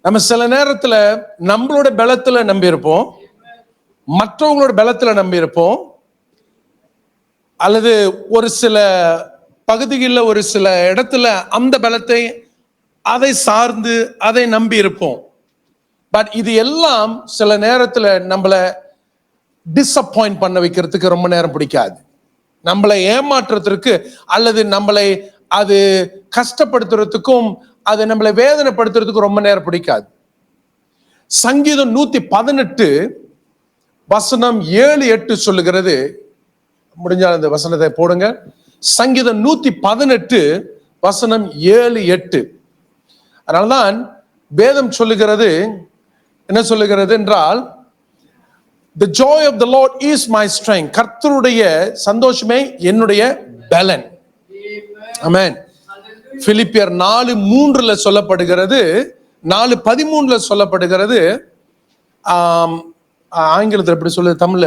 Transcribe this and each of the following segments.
நம்ம சில நேரத்துல நம்மளோட பலத்துல நம்பி இருப்போம், மற்றவங்களோட பலத்துல நம்பி இருப்போம், அல்லது ஒரு சில பகுதிகளில் ஒரு சில இடத்துல அந்த பலத்தை அதை சார்ந்து அதை நம்பி இருப்போம். பட் இது எல்லாம் சில நேரத்துல நம்மளை டிசப்பாயிண்ட் பண்ண வைக்கிறதுக்கு ரொம்ப நேரம் பிடிக்காது. நம்மளை ஏமாற்றுறதுக்கு அல்லது நம்மளை அது கஷ்டப்படுத்துறதுக்கும் அது நம்மளை வேதனைப்படுத்துறதுக்கும் ரொம்ப நேரம் பிடிக்காது. சங்கீதம் 118 வசனம் 7-8 சொல்லுகிறது. முடிஞ்சால் அந்த வசனத்தை போடுங்க. சங்கீதம் 118 வசனம் 7-8. அதனால்தான் வேதம் சொல்லுகிறது, என்ன சொல்லுகிறது என்றால், the joy of the Lord is my strength. கர்த்தருடைய சந்தோஷமே என்னுடைய பலன். ஆமென். பிலிப்பியர் 4:3 சொல்லப்படுகிறது, 4:13 சொல்லப்படுகிறது. ஆங்கிலத்தில் எப்படி சொல்லுது, தமிழ்ல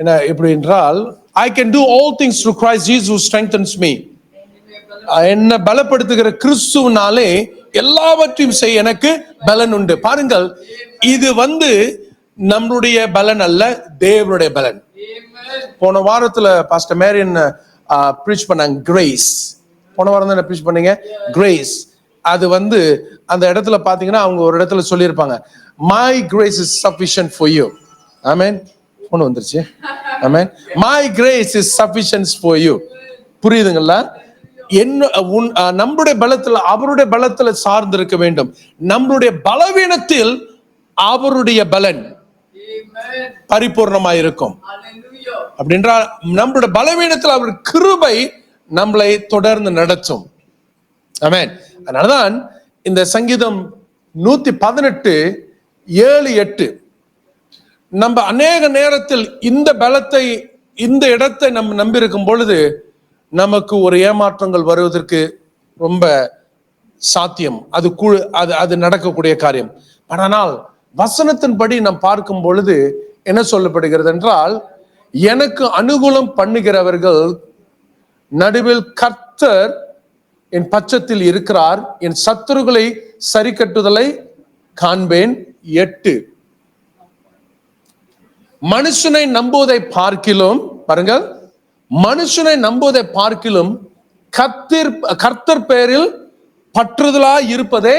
என்ன எப்படி என்றால், I can do all things through Christ Jesus who strengthens me. என்ன பலப்படுத்துகிற கிறிஸ்துவினாலே எல்லாவற்றையும் செய்ய எனக்கு பலன் உண்டு. பாருங்கள், இது நம்மளுடைய பலன் அல்ல, தேவனுடைய பலன். போன வாரத்துல பாஸ்டர் மேரியன் ப்ரீச் பண்ணாங்க கிரேஸ். போன வாரம் தான் ப்ரீச் பண்ணீங்க கிரேஸ். அது அந்த இடத்துல பாத்தீங்கன்னா அவங்க ஒரு இடத்துல சொல்லியிருப்பாங்க, my grace is sufficient for you. ஆமென். போன வந்துருச்சு. ஆமென். my grace is sufficient for you. புரியுதுங்களா? நம்முடைய பலத்துல அவருடைய பலத்துல சார்ந்து இருக்க வேண்டும். நம்மளுடைய பலவீனத்தில் அவருடைய பலன் பரிபூர்ணமாயிருக்கும். அப்படின்றால் நம்மளுடைய பலவீனத்தில் அவர் கிருபை நம்மளை தொடர்ந்து நடத்தும். ஆமென். அதனாலதான் இந்த சங்கீதம் 118:7-8 நம்ம அநேக நேரத்தில் இந்த பலத்தை இந்த இடத்தை நம்ம நம்பி இருக்கும் பொழுது நமக்கு ஒரு ஏமாற்றங்கள் வருவதற்கு ரொம்ப சாத்தியம். அது நடக்கக்கூடிய காரியம். ஆனால் வசனத்தின்படி நாம் பார்க்கும் பொழுது என்ன சொல்லப்படுகிறது என்றால், எனக்கு அனுகூலம் பண்ணுகிறவர்கள் நடுவில் கர்த்தர் என் பட்சத்தில் இருக்கிறார், என் சத்துருக்களை சரி கட்டுதலை காண்பேன். 8 மனுஷனை நம்புவதை பார்க்கிலும், பாருங்கள், மனுஷனை நம்புவதை பார்க்கிலும் கர்த்தர் பேரில் பற்றுதலாய் இருப்பதே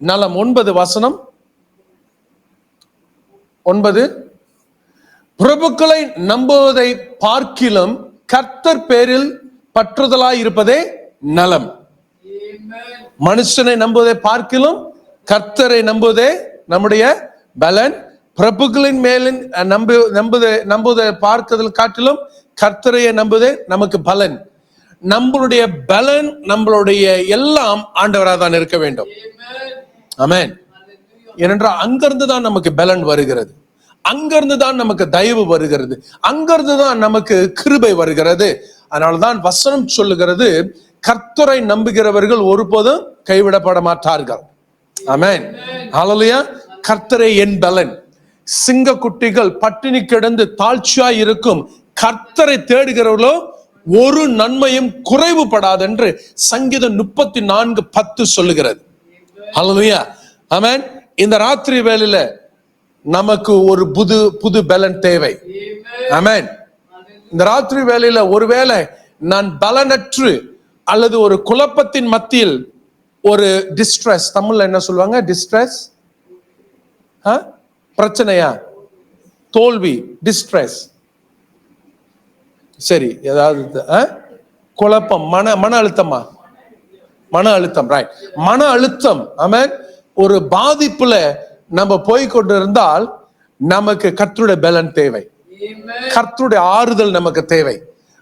நலம். 9 வசனம் 9 பிரபுக்களை நம்புவதை பார்க்கிலும் கர்த்தர் பேரில் பற்றுதலாய் இருப்பதே நலம். மனுஷனை நம்புவதை பார்க்கிலும் கர்த்தரை நம்புவதே நம்முடைய பலன். பிரபுக்களின் மேலின் நம்புவதை பார்க்குதல் காட்டிலும் கர்த்தரையை நம்புவதே நமக்கு பலன். நம்மளுடைய பலன், நம்மளுடைய எல்லாம் ஆண்டவராக தான் இருக்க வேண்டும். ஆமென். ஏனென்றால் அங்கிருந்து தான் நமக்கு பலன் வருகிறது, அங்கிருந்து தான் நமக்கு தயவு வருகிறது, அங்கிருந்து தான் நமக்கு கிருபை வருகிறது. அதனால்தான் வசனம் சொல்லுகிறது, கர்த்தரை நம்புகிறவர்கள் ஒருபோதும் கைவிடப்பட மாட்டார்கள். ஆமென். ஹல்லேலூயா. கர்த்தரே என் பலன். சிங்க குட்டிகள் பட்டினி கிடந்து தாழ்ச்சியாய் இருக்கும் கர்த்தரை தேடுகிறவர்களோ ஒரு நன்மையும் குறைவுபடாது என்று சங்கீதம் 34:10 சொல்லுகிறது. ஹல்லேலூயா. ஆமென். இந்த ராத்திரி வேளையில நமக்கு ஒரு புது பலன் தேவை. ஆமென். இந்த ராத்திரி வேளையில ஒருவேளை நான் பலனற்று அல்லது ஒரு குழப்பத்தின் மத்தியில் ஒரு டிஸ்ட்ரெஸ், தமிழ்ல என்ன சொல்லுவாங்க, டிஸ்ட்ரெஸ், பிரச்சனையா, தோல்வி, டிஸ்ட்ரெஸ், சரி, ஏதாவது குழப்பம், மன அழுத்தமா, மன அழுத்தம், ரைட், மன அழுத்தம். ஆமென். ஒரு பாதிப்புல நம்ம போய்கொண்டு இருந்தால் நமக்கு கர்த்தருடைய பலன் தேவை, கர்த்தருடைய ஆறுதல் நமக்கு தேவை,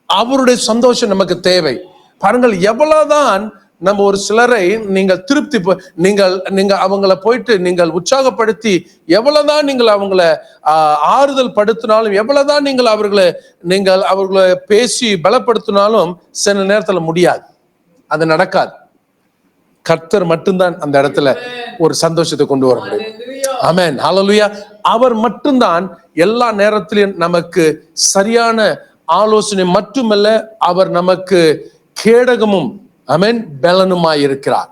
அவருடைய சந்தோஷம் நமக்கு தேவை. பாருங்கள், எவ்வளவுதான் நம்ம ஒரு சிலரை நீங்கள் திருப்தி நீங்கள் அவங்கள போயிட்டு நீங்கள் உற்சாகப்படுத்தி எவ்வளவுதான் நீங்கள் அவங்கள ஆறுதல் படுத்தினாலும், எவ்வளவுதான் நீங்கள் அவர்களை பேசி பலப்படுத்தினாலும் சில நேரத்துல முடியாது, அது நடக்காது. கர்த்தர் மட்டும்தான் அந்த இடத்துல ஒரு சந்தோஷத்தை கொண்டு வர முடியும். ஆமென். ஹல்லேலூயா. அவர் மட்டும்தான் எல்லா நேரத்திலும் நமக்கு சரியான ஆலோசனை மட்டுமல்ல, அவர் நமக்கு கேடகமும், ஆமென், பலனுமாய் இருக்கிறார்.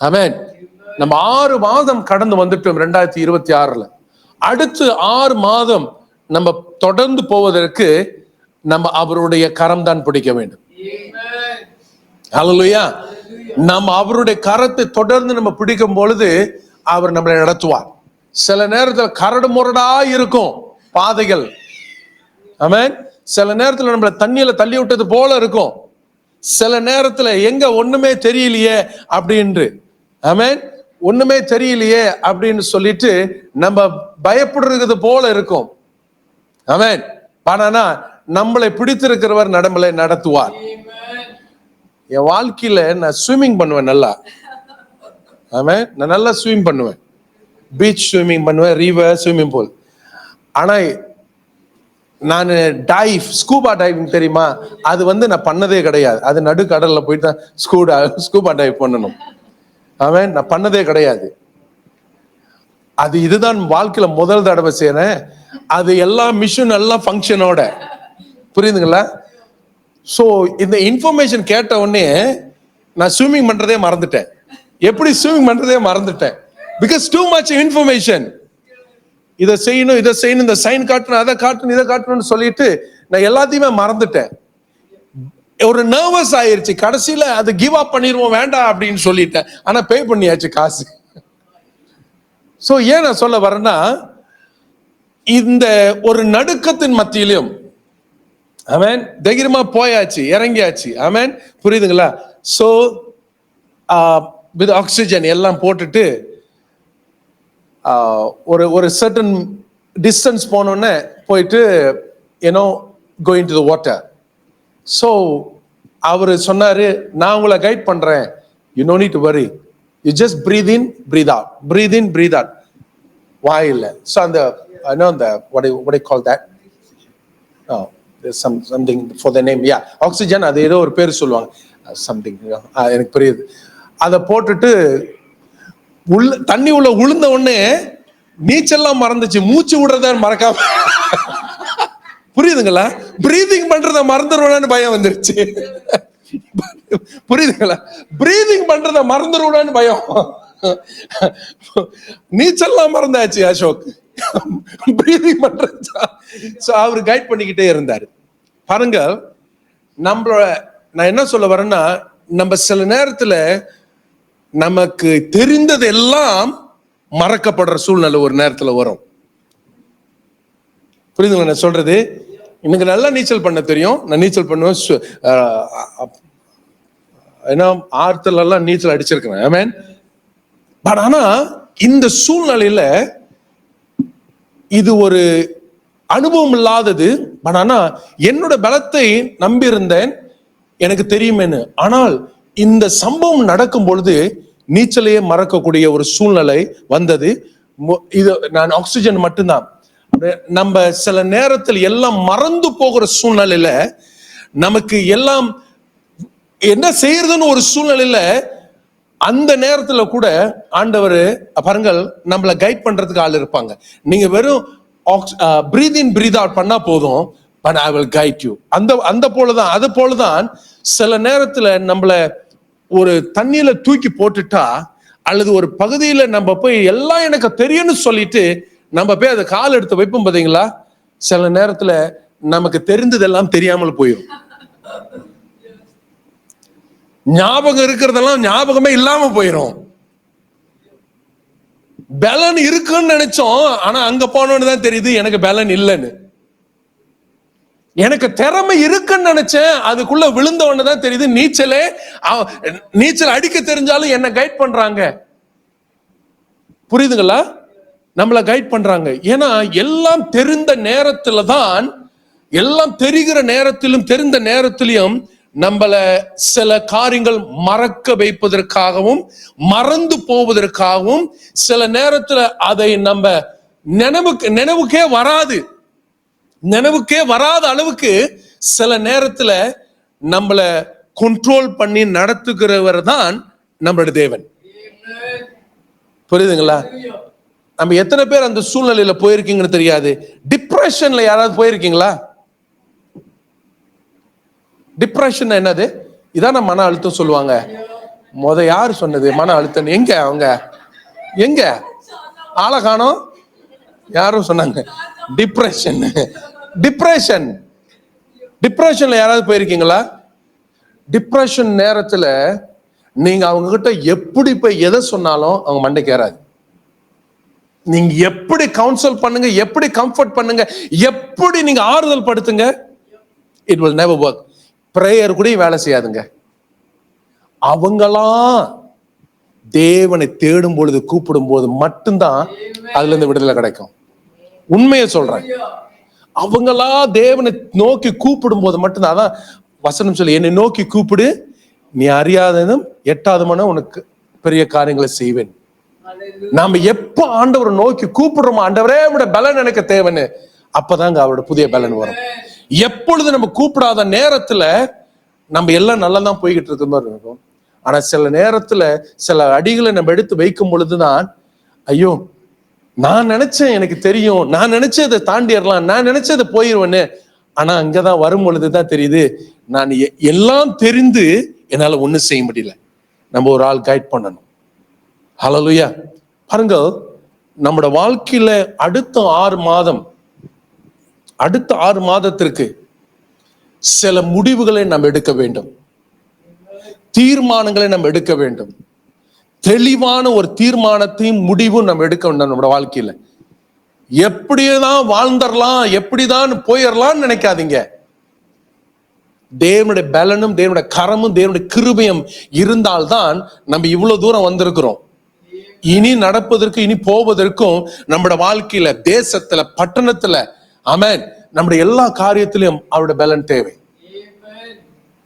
ஆமென். நம்ம 6 மாதம் கடந்து வந்துட்டோம் 2026. அடுத்து 6 மாதம் நம்ம தொடர்ந்து போவதற்கு நம்ம அவருடைய கரம் தான் பிடிக்க வேண்டும். ஹல்லேலூயா. நம்ம அவருடைய கரத்தை தொடர்ந்து நம்ம பிடிக்கும் பொழுது அவர் நம்மளை நடத்துவார். சில நேரத்தில் கரடு முரடா இருக்கும் பாதைகள். ஆமென். சில நேரத்தில் நம்மளை தண்ணியில தள்ளி விட்டது போல இருக்கும். சில நேரத்தில் எங்க ஒண்ணுமே தெரியலையே அப்படின்னு, ஆமென், ஒண்ணுமே தெரியலையே அப்படின்னு சொல்லிட்டு நம்ம பயப்படுறது போல இருக்கும். ஆமென். ஆனா நம்மளை பிடித்திருக்கிறவர் நம்மளை நடத்துவார். என் வாழ்க்கையில நான் ஸ்விம்மிங் பண்ணுவேன் நல்லா. ஆமென். நான் நல்லா ஸ்விம் பண்ணுவேன். பீச் ஸ்விம்மிங் பண்ணுவேன், ரிவர், ஸ்விம்மிங் பூல். ஆனா நான் ஸ்கூபா டைவிங் தெரியுமா? அது நான் பண்ணதே கிடையாது. அது நடுக்கடல்ல போயிட்டு தான் ஸ்கூபா டைவ் பண்ணணும். ஆமென். நான் பண்ணதே கிடையாது. இதுதான் வாழ்க்கையில முதல் தடவை செய்யறேன். அது எல்லா மிஷின் எல்லாம் ஃபங்க்ஷனோட, புரியுதுங்களா? ஸோ இந்த இன்ஃபர்மேஷன் கேட்ட உடனே நான் ஸ்விம்மிங் பண்றதே மறந்துட்டேன். எப்படி ஸ்விம்மிங் பண்றதே மறந்துட்டேன். Because too much information. இதை செய்யணும், இந்த சைன் காட்டணும், அதை காட்டணும், இதை காட்டணும்னு சொல்லிட்டு நான் எல்லாத்தையுமே மறந்துட்டேன். ஒரு நர்வஸ் ஆயிருச்சு. கடைசியில அது கிவ் அப் பண்ணிடுவோம், வேண்டாம் அப்படின்னு சொல்லிட்டேன். ஆனா பே பண்ணியாச்சு காசு. ஸோ ஏன் நான் சொல்ல வரேன்னா, இந்த ஒரு நடுக்கத்தின் மத்தியிலும் ஆமென் தைரியமா போயாச்சு, இறங்கியாச்சு. ஆமென். புரியுதுங்களா? ஸோ வித் ஆக்சிஜன் எல்லாம் போட்டுட்டு ஒரு சர்டன் டிஸ்டன்ஸ் போனோன்னே போயிட்டு going to the water. So அவர் சொன்னாரு, நான் உங்களை கைட் பண்றேன், you no need to worry, you just breathe in breathe out, breathe in breathe out, வாயில்ல. ஸோ அந்த what do you call that? Oh, there's something for the name. Yeah, oxygen. அது ஏதோ ஒரு பேர் சொல்லுவாங்க, something, எனக்கு புரியுது. அதை போட்டுட்டு தண்ணி உள்ள உளுந்த உடனே நீச்சல்லாம் மறந்துச்சு, மூச்சு விடுறத மறக்காம. புரியுதுங்களா? பிரீதிங் பண்றத மறந்துடுவானு பயம் வந்துருச்சு. புரியுதுங்களா? பிரீதிங் பண்றத மறந்துடுவானு பயம். நீச்சல்லாம் மறந்தாச்சு அசோக், பிரீதிங் பண்றது. அவர் கைட் பண்ணிக்கிட்டே இருந்தாரு. பாருங்க, நான் என்ன சொல்ல வரேன்னா, நம்ம சில நேரத்துல நமக்கு தெரிந்தது எல்லாம் மறக்கப்படுற சூழ்நிலை ஒரு நேரத்துல வரும். புரியுதுங்களா நான் சொல்றது? எனக்கு நல்லா நீச்சல் பண்ண தெரியும், நான் நீச்சல் பண்ணுவேன். ஆத்துல எல்லாம் நீச்சல் அடிச்சிருக்கிறேன். ஆமென். பட் ஆனா இந்த சூழ்நிலையில இது ஒரு அனுபவம் இல்லாதது. பட் ஆனா என்னோட பலத்தை நம்பி இருந்தேன், எனக்கு தெரியுமேனு. ஆனால் இந்த சம்பவம் நடக்கும் பொழுது நீச்சலையே மறக்கக்கூடிய ஒரு சூழ்நிலை வந்தது. இது நான் ஆக்சிஜன் மட்டும்தான். நம்ம சில நேரத்தில் எல்லாம் மறந்து போகிற சூழ்நிலையில, நமக்கு எல்லாம் என்ன செய்யறதுன்னு ஒரு சூழ்நிலையில, அந்த நேரத்துல கூட ஆண்டவர் பாருங்கள் நம்மளை கைட் பண்றதுக்கு ஆள் இருப்பாங்க. நீங்க வெறும் பிரீத் இன் பிரீத் அவுட் பண்ணா போதும், but I will guide you. அந்த போலதான், அது போலதான் சில நேரத்துல நம்மள ஒரு தண்ணியில தூக்கி போட்டுட்டா, அல்லது ஒரு பகுதியில நம்ம போய் எல்லாம் எனக்கு தெரியும்னு சொல்லிட்டு நம்ம போய் அதை கால் எடுத்து வைப்போம் பாத்தீங்களா, சில நேரத்துல நமக்கு தெரிந்ததெல்லாம் தெரியாமல் போயிடும். ஞாபகம் இருக்கிறதெல்லாம் ஞாபகமே இல்லாம போயிடும். பலன் இருக்குன்னு நினைச்சோம், ஆனா அங்க போனோன்னு தான் தெரியுது எனக்கு பலன் இல்லைன்னு. எனக்கு திறமை இருக்குன்னு நினைச்சேன், அதுக்குள்ள விழுந்தவன்னு தான் தெரியுது நீச்சல் அடிக்க தெரிஞ்சாலும் என்ன கைட் பண்றாங்க. புரியுதுங்களா? நம்மளை கைட் பண்றாங்க. ஏன்னா எல்லாம் தெரிந்த நேரத்துல தான், எல்லாம் தெரிகிற நேரத்திலும் தெரிந்த நேரத்திலும் நம்மள சில காரியங்கள் மறக்க வைப்பதற்காகவும் மறந்து போவதற்காகவும், சில நேரத்துல அதை நம்ம நினைவுக்கே வராத அளவுக்கு சில நேரத்துல நம்மள கண்ட்ரோல் பண்ணி நடத்துகிறவர் தான் நம்மளுடைய தேவன். புரியுதுங்களா? நம்ம எத்தனை பேர் அந்த சூழ்நிலையில போயிருக்கீங்கன்னு தெரியாது. டிப்ரெஷன்ல யாராவது போயிருக்கீங்களா? டிப்ரெஷன் என்னது? இதான் மன அழுத்தம் சொல்லுவாங்க. யார் சொன்னது மன அழுத்தம்? எங்க அவங்க எங்க ஆளை காணோம்? யாரும் சொன்னாங்க டிப்ரெஷன். டிப்ரெஷன் டிப்ரெஷன்ல யாராவது போயிருக்கீங்களா? டிப்ரெஷன் நேரத்துல நீங்க அவங்க கிட்ட எப்படி போய் எதை சொன்னாலும் அவங்க மண்டைக்கு ஏறாது. நீங்க எப்படி கவுன்சில் பண்ணுங்க, எப்படி கம்ஃபர்ட் பண்ணுங்க, எப்படி நீங்க ஆறுதல் படுத்துங்க, it will never work. Prayer கூட வேலை செய்யாதுங்க. அவங்களாம் தேவனை தேடும் பொழுது கூப்பிடும் போது மட்டும்தான் அதுல இருந்து விடுதலை கிடைக்கும். உண்மையை சொல்றேன். அவங்களா தேவனை நோக்கி கூப்பிடும் போது மட்டும்தான். அதான் வசனம் சொல்லி, என்னை நோக்கி கூப்பிடு, நீ அறியாததும் எட்டாதமான உனக்கு பெரிய காரியங்களை செய்வேன். நாம எப்ப ஆண்டவரை நோக்கி கூப்பிடுறோமோ, ஆண்டவரே அவரோட பலன் எனக்கு தேவைன்னு, அப்பதாங்க அவரோட புதிய பலன் வரும். எப்பொழுது நம்ம கூப்பிடாத நேரத்துல நம்ம எல்லாம் நல்லா தான் போய்கிட்டு இருக்க மாதிரி இருக்கும். ஆனா சில நேரத்துல சில அடிகளை நம்ம எடுத்து வைக்கும் பொழுதுதான், ஐயோ நான் நினைச்சேன் எனக்கு தெரியும், நான் நினைச்சதை தாண்டிடலாம், நான் நினைச்சதை போயிடுவேன்னு. ஆனா அங்கதான் வரும் பொழுதுதான் தெரியுது, நான் எல்லாம் தெரிந்து என்னால ஒண்ணும் செய்ய முடியல. நம்ம ஒரு ஆள் கைட் பண்ணணும். ஹல்லேலூயா. பாருங்க, நம்மளோட வாழ்க்கையில அடுத்த 6 மாதத்திற்கு சில முடிவுகளை நம்ம எடுக்க வேண்டும், தீர்மானங்களை நம்ம எடுக்க வேண்டும். தெளிவான ஒரு தீர்மானத்தையும் முடிவும் நம்ம எடுக்க வேண்டும். நம்மளோட வாழ்க்கையில எப்படிதான் வாழ்ந்துடலாம், எப்படிதான் போயிடலாம்னு நினைக்காதீங்க. தேவனுடைய பலனும் தேவனுடைய கரமும் தேவனுடைய கிருபையும் இருந்தால்தான் நம்ம இவ்வளவு தூரம் வந்திருக்கிறோம். இனி நடப்பதற்கு, இனி போவதற்கும், நம்மளோட வாழ்க்கையில, தேசத்துல, பட்டணத்துல, ஆமென், நம்முடைய எல்லா காரியத்திலும் அவருடைய பலன் தேவை.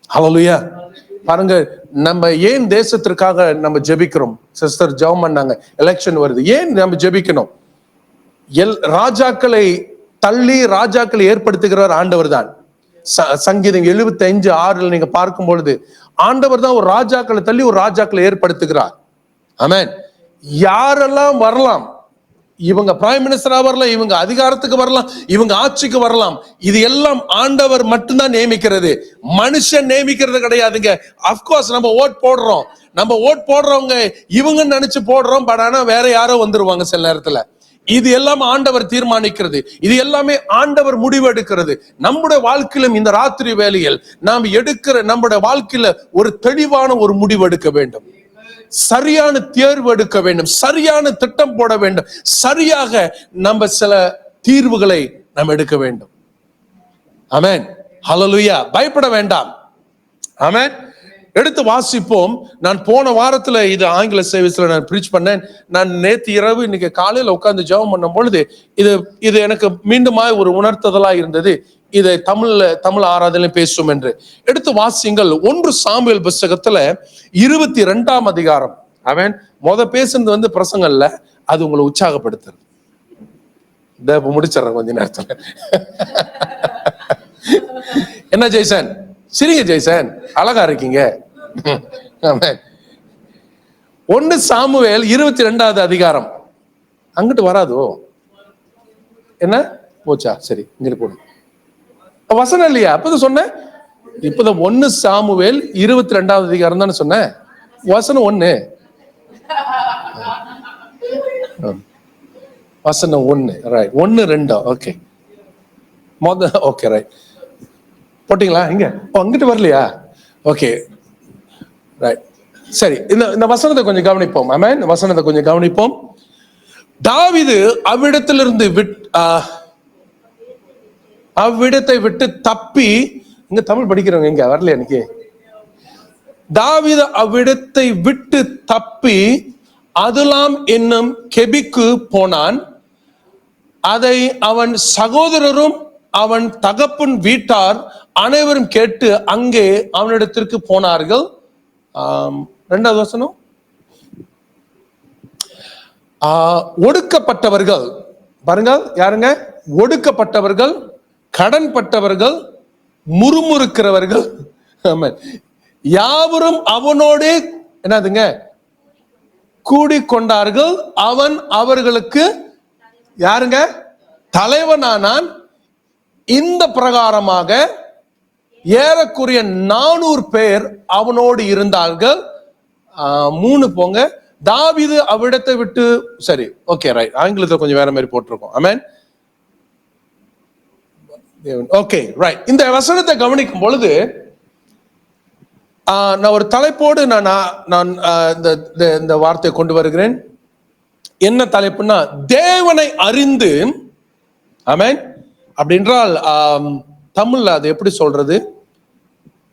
ஹல்லேலூயா. பாருங்க, நம்ம ஏன் தேசத்திற்காக நம்ம ஜெபிக்கிறோம்? சிஸ்டர் ஜெபம் பண்ணாங்க, எலெக்ஷன் வருது, ஏன் நம்ம ஜெபிக்கணும்? ராஜாக்களை தள்ளி ராஜாக்களை ஏற்படுத்துகிறவர் ஆண்டவர் தான். சங்கீதம் 75:6 நீங்க பார்க்கும் பொழுது, ஆண்டவர் தான் ஒரு ராஜாக்களை தள்ளி ஒரு ராஜாக்களை ஏற்படுத்துகிறார். ஆமென். யாரெல்லாம் வரலாம், இவங்க பிரைம் மினிஸ்டரா வரலாம், இவங்க அதிகாரத்துக்கு வரலாம், இவங்க ஆட்சிக்கு வரலாம், இது எல்லாம் ஆண்டவர் மட்டும்தான் நியமிக்கிறது, மனுஷன் நியமிக்கிறது கிடையாதுங்க. அப்கோர்ஸ் நம்ம ஓட் போடுறவங்க இவங்க நினைச்சு போடுறோம், பட் ஆனா வேற யாரோ வந்துருவாங்க சில நேரத்துல. இது எல்லாம் ஆண்டவர் தீர்மானிக்கிறது, இது எல்லாமே ஆண்டவர் முடிவு எடுக்கிறது. நம்முடைய வாழ்க்கையிலும் இந்த ராத்திரி வேளையில் நாம் எடுக்கிற நம்முடைய வாழ்க்கையில ஒரு தெளிவான ஒரு முடிவு எடுக்க வேண்டும், சரியான தேர்வு எடுக்க வேண்டும், சரியான திட்டம் போட வேண்டும், சரியாக நம்ம சில தீர்வுகளை நாம் எடுக்க வேண்டும். ஆமென். ஹல்லேலூயா. பயப்பட வேண்டாம். ஆமென். எடுத்து வாசிப்போம். நான் போன வாரத்துல இது ஆங்கில சர்வீஸ்ல நான் பிரீச் பண்ணேன். நான் நேற்று இரவு இன்னைக்கு காலையில உட்கார்ந்து ஜெபம் பண்ணும் பொழுது இது எனக்கு மீண்டுமாய் ஒரு உணர்த்துதலா இருந்தது. இதை தமிழ் ஆராதனையிலும் பேசும் என்று எடுத்து வாசியுங்கள். 1 சாமுவேல் புத்தகத்துல 22ஆம் அதிகாரம். அவன் பேசுனது பிரசங்கம் இல்ல, அது உங்களை உற்சாகப்படுத்துறது. முடிச்சிடறேன் கொஞ்ச நேரத்துல. என்ன ஜெய்சன், சிரிங்க ஜெய்சன், அழகா இருக்கீங்க. 1 சாமுவேல் 22வது அதிகாரம். அங்கிட்டு வராதோ என்ன போச்சா? சரி, இங்கிட்டு போடு. வசனம் இல்லையா? அப்பதான் சொன்னேன். இப்பதான் 1 சாமுவேல் 22வது அதிகாரம் தானே சொன்னேன். வசனம் 1, வசனம் 1, ரைட். 1, 2, ஓகே. Okay, right. போட்டீங்களா? இங்க அங்கிட்டு வரலையா? Okay, right. சரி, இந்த வசனத்தை கொஞ்சம் கவனிப்போம். ஆமென். வசனத்தை கொஞ்சம் கவனிப்போம். தாவீது அவ்விடத்தை விட்டு தப்பி, இங்க தமிழ் படிக்கிறவங்க இங்க வரல எனக்கு. தாவீது அவ்விடத்தை விட்டு தப்பி அதுலாம் என்னும் கெபிக்கு போனான். அதை அவன் சகோதரரும் அவன் தகப்பன் வீட்டார் அனைவரும் கேட்டு அங்கே அவனிடத்திற்கு போனார்கள். 2வது வசனம். ஒடுக்கப்பட்டவர்கள், பாருங்க யாருங்க? ஒடுக்கப்பட்டவர்கள், கடன்பட்டவர்கள், முறுமுறுக்கிறவர்கள், யாவரும் அவனோடு என்னதுங்க கூடிக்கொண்டார்கள். அவன் அவர்களுக்கு யாருங்க? தலைவனானான். இந்த பிரகாரமாக ஏறக்குறைய 400 பேர் அவனோடு இருந்தார்கள். 3 போங்க. தாவீது அவ்விடத்தை விட்டு, சரி ஓகே ரைட், ஆங்கிலத்தில் கொஞ்சம் வேற மாதிரி போட்டிருக்கோம். ஆமென். Okay right. இந்த வசனத்தை கவனிக்கும் பொழுது நான் ஒரு தலைப்போடு நான் இந்த வார்த்தையை கொண்டு வருகிறேன். என்ன தலைப்புன்னா, தேவனை அறிந்து. ஆமென். அப்படின்றால் தமிழ்ல அது எப்படி சொல்றது?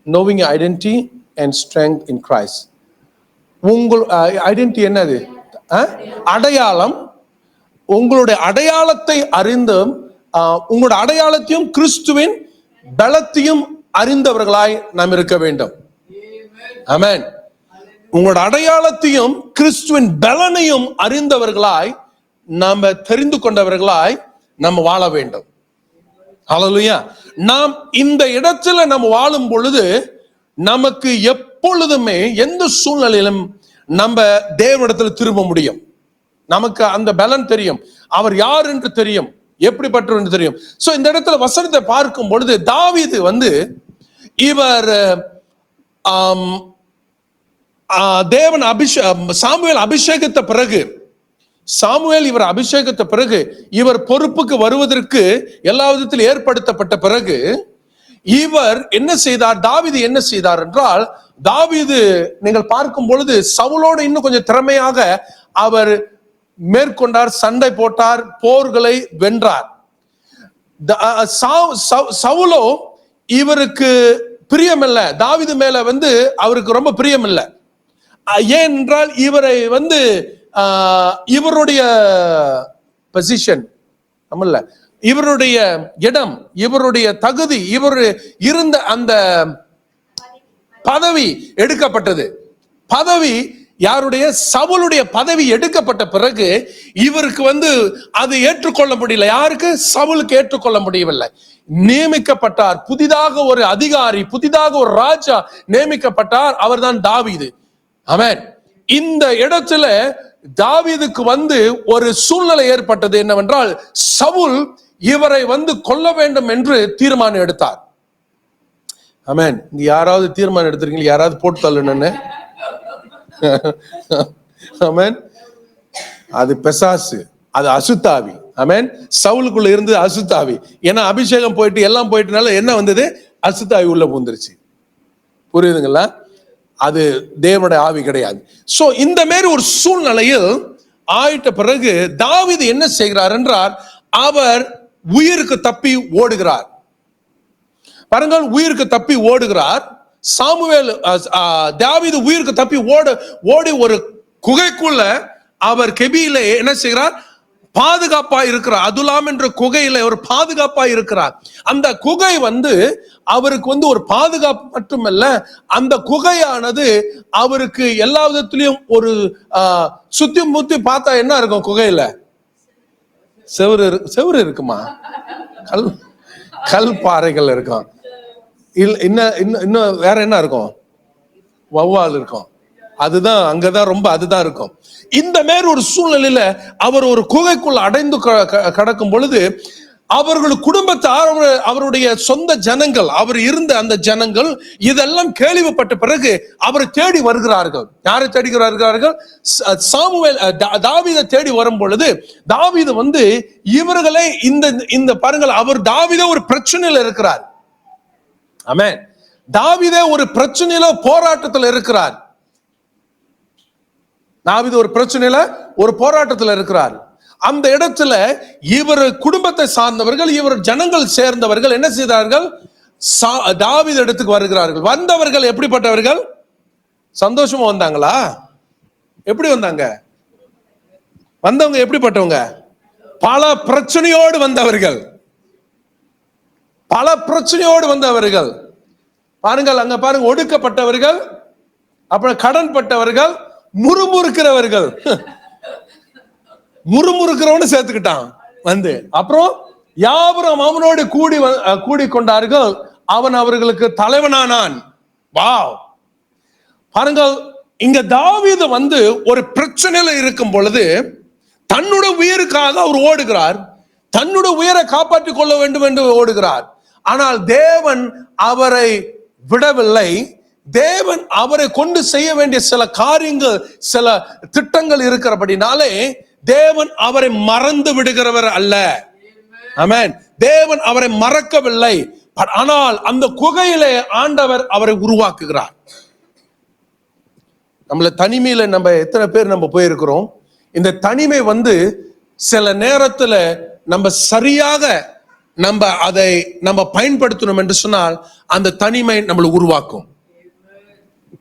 knowing identity and strength in Christ. உங்கள் ஐடென்டிட்டி என்னது? அடையாளம். உங்களுடைய அடையாளத்தை அறிந்து, உங்களுடைய அடையாளத்தையும் கிறிஸ்துவின் பலத்தையும் அறிந்தவர்களாய் நாம் இருக்க வேண்டும். ஆமென். உங்களோட அடையாளத்தையும் கிறிஸ்துவின் பலனையும் அறிந்தவர்களாய் நாம தெரிந்து கொண்டவர்களாய் நம்ம வாழ வேண்டும். ஹல்லேலூயா. நாம் இந்த இடத்துல நம்ம வாழும் பொழுது நமக்கு எப்பொழுதுமே எந்த சூழ்நிலையிலும் நம்ம தேவனிடத்துல திரும்ப முடியும். நமக்கு அந்த பலன் தெரியும், அவர் யார் என்று தெரியும், எப்படிப்பட்டவர் என்று தெரியும். சோ இந்த இடத்துல வசனத்தை பார்க்கும் பொழுது தாவீது இவர் தேவன் சாமுவேல் அபிஷேகித்த பிறகு, இவர் அபிஷேகத்த பிறகு, இவர் பொறுப்புக்கு வருவதற்கு எல்லா விதத்திலும் ஏற்படுத்தப்பட்ட பிறகு இவர் என்ன செய்தார்? தாவீது என்ன செய்தார் என்றால், தாவீது நீங்கள் பார்க்கும் பொழுது சவுலோடு இன்னும் கொஞ்சம் திறமையாக அவர் மேற்கொண்டார், சண்டை போட்டார், போர்களை வென்றார். சவுலோ இவருக்கு பிரியமில்ல, தாவீது மேல அவருக்கு ரொம்ப பிரியமில்லை. ஏன் என்றால் இவரை இவருடைய பொசிஷன் நம்மள, இவருடைய இடம், இவருடைய தகுதி, இவர் இருந்த அந்த பதவி எடுக்கப்பட்டது. பதவி யாருடைய? சவுலுடைய பதவி எடுக்கப்பட்ட பிறகு இவருக்கு அது ஏற்றுக்கொள்ள முடியல. யாருக்கு? சவுலுக்கு ஏற்றுக்கொள்ள முடியவில்லை. நியமிக்கப்பட்டார் புதிதாக ஒரு அதிகாரி, புதிதாக ஒரு ராஜா நியமிக்கப்பட்டார். அவர்தான் தாவீது. ஆமென். இந்த இடத்துல தாவீதுக்கு ஒரு சூழ்நிலை ஏற்பட்டது. என்னவென்றால், சவுல் இவரை கொல்ல வேண்டும் என்று தீர்மானம் எடுத்தார். ஆமென். இங்க யாராவது தீர்மானம் எடுத்திருக்கீங்க? யாராவது போட்டு தள்ளுன்னு? ஆமென். அது பெசாசு, அது அசுத்தாவி. ஆமென். சவுலுக்குள்ள இருந்து அசுத்தாவி. ஏன்னா அபிஷேகம் போயிட்டு எல்லாம் போயிட்டனால என்ன வந்தது? அசுத்தாவி உள்ள பூந்துருச்சு. புரியுதுங்களா? அது தேவனுடைய ஆவி கிடையாது. சோ இந்த மாதிரி ஒரு சூழ்நிலையில் ஆயிட்ட பிறகு தாவீது என்ன செய்கிறார் என்றால், அவர் உயிருக்கு தப்பி ஓடுகிறார். பாருங்கள், உயிருக்கு தப்பி ஓடுகிறார். தாவீது உயிருக்கு தப்பி ஓடி ஒரு குகைக்குள்ள அவர் கெபியில என்ன செய்கிறார்? பாதுகாப்பா இருக்கிறார். அதுலாம் என்ற குகையில ஒரு பாதுகாப்பா இருக்கிறார். அந்த குகை அவருக்கு ஒரு பாதுகாப்பு மட்டுமல்ல, அந்த குகையானது அவருக்கு எல்லா விதத்திலையும் ஒரு சுத்தி முத்தி பார்த்தா என்ன இருக்கும்? குகையில செவுரு இருக்குமா? கல் பாறைகள் இருக்கும். இன்னும் வேற என்ன இருக்கும்? வௌவால் இருக்கும். அதுதான் அங்கதான் ரொம்ப அதுதான் இருக்கும். இந்த மாதிரி ஒரு சூழ்நிலையில அவர் ஒரு குகைக்குள்ள அடைந்து கடக்கும் பொழுது அவர்கள் குடும்பத்தார், அவருடைய சொந்த ஜனங்கள், அவர் இருந்த அந்த ஜனங்கள் இதெல்லாம் கேள்விப்பட்ட பிறகு அவரை தேடி வருகிறார்கள். யாரை தேடி வருகிறார்கள்? தாவீதை தேடி வரும் பொழுது தாவீது இவர்களை இந்த பாருங்கள், அவர் தாவீதே ஒரு பிரச்சனையில இருக்கிறார். ஆமென். தாவீதே ஒரு பிரச்சனையில போராட்டத்தில் இருக்கிறார். தாவீது ஒரு பிரச்சனையில ஒரு போராட்டத்தில் இருக்கிறார். அந்த இடத்துல இவர் குடும்பத்தை சார்ந்தவர்கள், இவர் ஜனங்கள் சேர்ந்தவர்கள் என்ன செய்தார்கள்? தாவீது இடத்துக்கு வருகிறார்கள். வந்தவர்கள் எப்படிப்பட்டவர்கள்? சந்தோஷமா வந்தாங்களா? எப்படி வந்தாங்க? வந்தவங்க எப்படிப்பட்டவங்க? பல பிரச்சனையோடு வந்தவர்கள். பல பிரச்சனையோடு வந்தவர்கள். பாருங்கள், அங்க பாருங்க, ஒடுக்கப்பட்டவர்கள், அப்புறம் கடன் பட்டவர்கள், முறுமுறுக்கிறவர்கள். முறுமுறுக்கிறவனு சேர்த்துக்கிட்டான் அப்புறம் யாவரும் அவனோடு கூடி கொண்டார்கள். அவன் அவர்களுக்கு தலைவனானான். வாவ். பாருங்கள், இங்க தாவீது ஒரு பிரச்சனையில இருக்கும் பொழுது தன்னுடைய உயிருக்காக அவர் ஓடுகிறார். தன்னுடைய உயிரை காப்பாற்றிக் கொள்ள வேண்டும் என்று ஓடுகிறார். ஆனால் தேவன் அவரை விடவில்லை. தேவன் அவரை கொண்டு செய்ய வேண்டிய சில காரியங்கள், சில திட்டங்கள் இருக்கிறபடினாலே தேவன் அவரை மறந்து விடுகிறவர் அல்ல. ஆமென். தேவன் அவரை மறக்கவில்லை. ஆனால் அந்த குகையிலே ஆண்டவர் அவரை உருவாக்குகிறார். நம்மள தனிமையில நம்ம எத்தனை பேர் நம்ம போயிருக்கிறோம். இந்த தனிமை சில நேரத்துல நம்ம சரியாக அதை பயன்படுத்தணும் என்று சொன்னால் அந்த தனிமை நம்மளை உருவாக்கும்,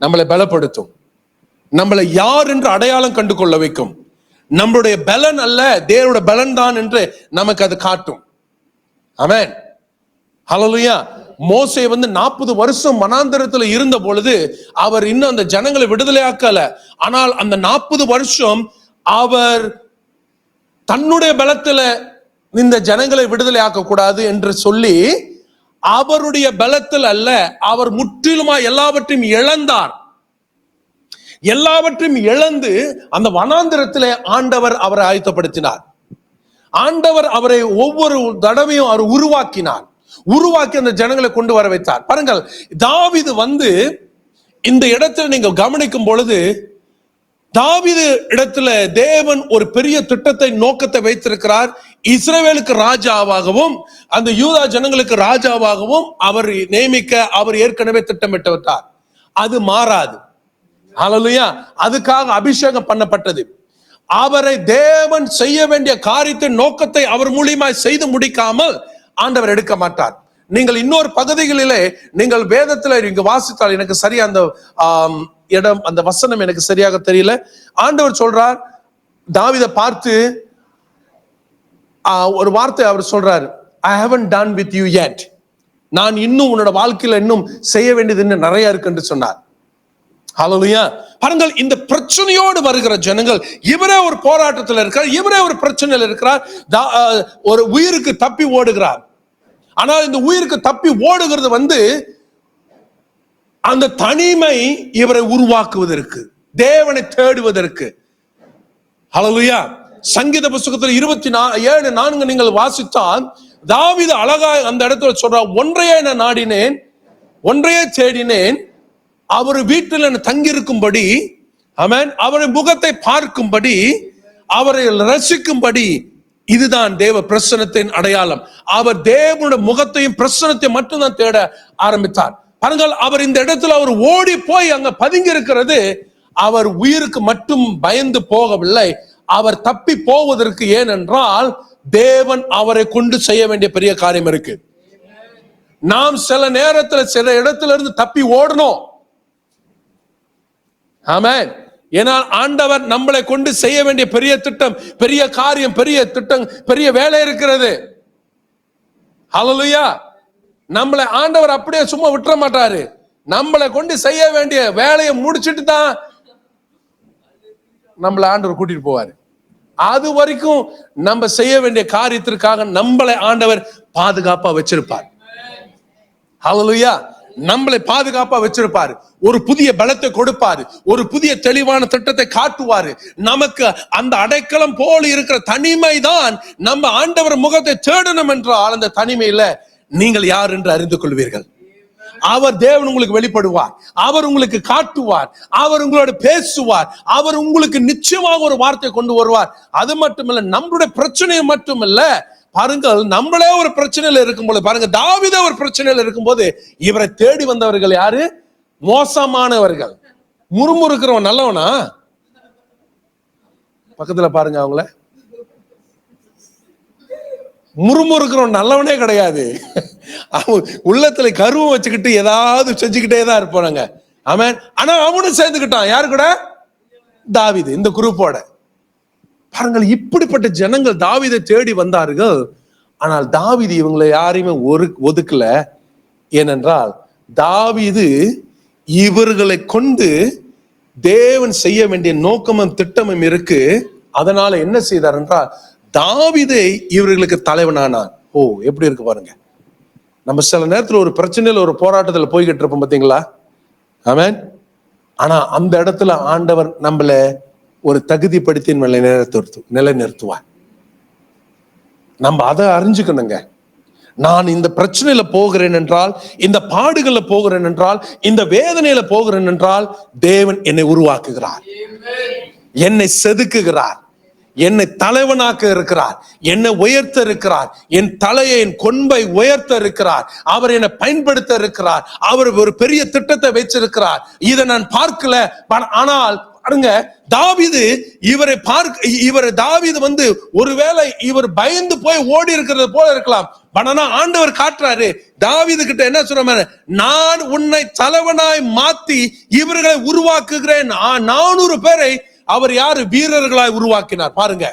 நம்மளை பலப்படுத்தும், நம்மளை யார் என்று அடையாளம் கண்டு கொள்ள வைக்கும். நம்மளுடைய பலன் அல்ல, தேவனுடைய பலன் தான் என்று நமக்கு அது காட்டும். ஆமென். ஹல்லேலூயா. மோசே 40 வருஷம் வனாந்தரத்துல இருந்த பொழுது அவர் இன்னும் அந்த ஜனங்களை விடுதலையாக்கல. ஆனால் அந்த 40 வருஷம் அவர் தன்னுடைய பலத்துல இந்த ஜனங்களை விடுதலையாக்க கூடாது என்று சொல்லி அவருடைய பலத்தில் அல்ல, அவர் முற்றிலுமா எல்லாவற்றையும் இழந்தார். எல்லாவற்றையும் இழந்து அந்த வனாந்திரத்திலே ஆண்டவர் அவரை ஆயத்தப்படுத்தினார். ஆண்டவர் அவரை ஒவ்வொரு தடவையும் அவர் உருவாக்கி அந்த ஜனங்களை கொண்டு வர வைத்தார். பாருங்கள், தாவீது இந்த இடத்துல நீங்க கவனிக்கும் பொழுது தாவீது இடத்துல தேவன் ஒரு பெரிய திட்டத்தை, நோக்கத்தை வைத்திருக்கிறார். இஸ்ரவேலுக்கு ராஜாவாகவும் அந்த யூதா ஜனங்களுக்கு ராஜாவாகவும் அவர் நியமிக்க அவர் ஏற்கனவே திட்டமிட்டு விட்டார். அது மாறாது. ஹல்லேலூயா. அதுக்காக அபிஷேகம் பண்ணப்பட்டது. அவரை தேவன் செய்ய வேண்டிய காரியத்தின் நோக்கத்தை அவர் மூலியமாய் செய்து முடிக்காமல் ஆண்டவர் எடுக்க மாட்டார். நீங்கள் இன்னொரு பகுதிகளிலே நீங்கள் வேதத்துல இங்க வாசித்தால், எனக்கு சரியா அந்த இடம், அந்த வசனம் எனக்கு சரியாக தெரியல. ஆண்டவர் சொல்றார், தாவீதை பார்த்து ஒரு வார்த்தை அவர் சொல்றார், I haven't done with you yet. நான் இன்னும் உன்னோட வாழ்க்கையில இன்னும் செய்ய வேண்டியது இன்னும் நிறைய இருக்கு என்று சொன்னார். ஹல்லேலூயா. பாருங்கள், இந்த பிரச்சனையோடு வருகிற ஜனங்கள், இவரே ஒரு போராட்டத்தில் இருக்கிறார், இவரே ஒரு பிரச்சனையில் இருக்கிறார், ஒரு உயிருக்கு தப்பி ஓடுகிறார். ஆனால் இந்த உயிருக்கு தப்பி ஓடுகிறது அந்த தனிமை இவரை உருவாக்குவதற்கு, தேவனை தேடுவதற்கு. ஹல்லேலூயா. சங்கீத புத்தகத்தில் 27:4 நீங்கள் வாசித்தால் தாவீது அழகா அந்த இடத்துல சொல்றார், ஒன்றையே நான் நாடினேன், ஒன்றையே தேடினேன், அவர் வீட்டில் தங்கியிருக்கும்படி, ஆமென், அவருடைய முகத்தை பார்க்கும்படி, அவரை ரசிக்கும்படி. இதுதான் தேவ பிரசன்னத்தின் அடையாளம். அவர் தேவனுடைய முகத்தையும் பிரசன்னத்தையும் மட்டும்தான் தேட ஆரம்பித்தார். பாருங்கள், அவர் இந்த இடத்துல அவர் ஓடி போய் அங்க பதுங்கி இருக்கிறது அவர் உயிருக்கு மட்டும் பயந்து போகவில்லை, அவர் தப்பி போவதற்கு. ஏனென்றால் தேவன் அவரை கொண்டு செய்ய வேண்டிய பெரிய காரியம் இருக்கு. நாம் சில நேரத்துல சில இடத்துல இருந்து தப்பி ஓடணும். ஆமென். ஏனால் ஆண்டவர் நம்மளை கொண்டு செய்ய வேண்டிய பெரிய திட்டம், பெரிய காரியம், பெரிய திட்டம், பெரிய வேலை இருக்கிறது. ஹல்லேலூயா. நம்மளை ஆண்டவர் அப்படியே சும்மா விட்டுற மாட்டாரு. நம்மளை கொண்டு செய்ய வேண்டிய வேலையை முடிச்சிட்டு தான் நம்மளை ஆண்டவர் கூட்டிட்டு போவாரு. அது வரைக்கும் நம்ம செய்ய வேண்டிய காரியத்திற்காக நம்மளை ஆண்டவர் பாதுகாப்பா வச்சிருப்பார். ஹல்லேலூயா. நம்மளை பாதுகாப்பா வச்சிருப்பாரு. ஒரு புதிய பலத்தை கொடுப்பாரு, ஒரு புதிய தெளிவான திட்டத்தை காட்டுவாரு. நமக்கு அந்த அடைக்கலம் போல இருக்கிற தனிமை தான் நம்ம ஆண்டவர் முகத்தை தேடணும் என்றால் அந்த தனிமையில நீங்கள் யார் என்று அறிந்து கொள்வீர்கள். அவர் தேவன் உங்களுக்கு வெளிப்படுவார், அவர் உங்களுக்கு காட்டுவார், அவர் உங்களோட பேசுவார், அவர் உங்களுக்கு நிச்சயமாக ஒரு வார்த்தை கொண்டு வருவார். அது மட்டுமல்ல, நம்மளுடைய பிரச்சனையை மட்டுமல்ல, பாருங்கள், நம்மளே ஒரு பிரச்சனையில இருக்கும்போது, பாருங்க, தாவீது ஒரு பிரச்சனையில இருக்கும்போது இவரை தேடி வந்தவர்கள் யாரு? மோசமானவர்கள். முறுமுறுக்கிறவன் நல்லவனா? பக்கத்துல பாருங்க அவங்கள. முறுமுறுக்கிறவன் நல்லவனே கிடையாது. அவன் உள்ளத்துல கருவம் வச்சுக்கிட்டு ஏதாவது செஞ்சுக்கிட்டே தான் இருப்பாங்க. ஆமென். ஆனா அவனும் சேர்ந்துக்கிட்டான். யாரு கூட? தாவீது, இந்த குரூப்போட. பாருங்கள், இப்படிப்பட்ட ஜனங்கள் தாவீதை தேடி வந்தார்கள். ஆனால் தாவீது இவங்களை யாரையுமே ஒதுக்கல. ஏனென்றால் தாவீது இவர்களை கொண்டு தேவன் செய்ய வேண்டிய நோக்கமும் திட்டமும் இருக்கு. அதனால என்ன செய்தார் என்றால் தாவீதை இவர்களுக்கு தலைவனானார். ஓ, எப்படி இருக்கு பாருங்க. நம்ம சில நேரத்துல ஒரு பிரச்சனையில, ஒரு போராட்டத்துல போய்கிட்டு இருப்போம், பாத்தீங்களா? ஆமென். ஆனா அந்த இடத்துல ஆண்டவர் நம்மள ஒரு தகுதிப்படுத்தி நிலைநிறுத்துவார். நம்ம அதை அறிஞ்சுக்கணுங்க. நான் இந்த பிரச்சனையில போகிறேன் என்றால், இந்த பாடுகள்ல போகிறேன் என்றால், இந்த வேதனையில போகிறேன் என்றால், தேவன் என்னை உருவாக்குகிறார், என்னை செதுக்குகிறார், என்னை தலைவனாக்க இருக்கிறார், என்னை உயர்த்த இருக்கிறார், என் தலையை என் கொம்பை உயர்த்த இருக்கிறார், அவர் என்னை பயன்படுத்த இருக்கிறார், அவர் ஒரு பெரிய திட்டத்தை வச்சிருக்கிறார். இதை நான் பார்க்கல. ஆனால் பாருங்க, தாவீது தாவீது வந்து ஒருவேளை இவர் பயந்து போய் ஓடி இருக்கிறது போல இருக்கலாம். ஆனா ஆண்டவர் காட்டுறாரு தாவீது கிட்ட என்ன சொல்ற, நான் உன்னை தலைவனாய் மாத்தி இவர்களை உருவாக்குகிறேன். 400 பேரை அவர் யாரு வீரர்களாய் உருவாக்கினார். பாருங்க,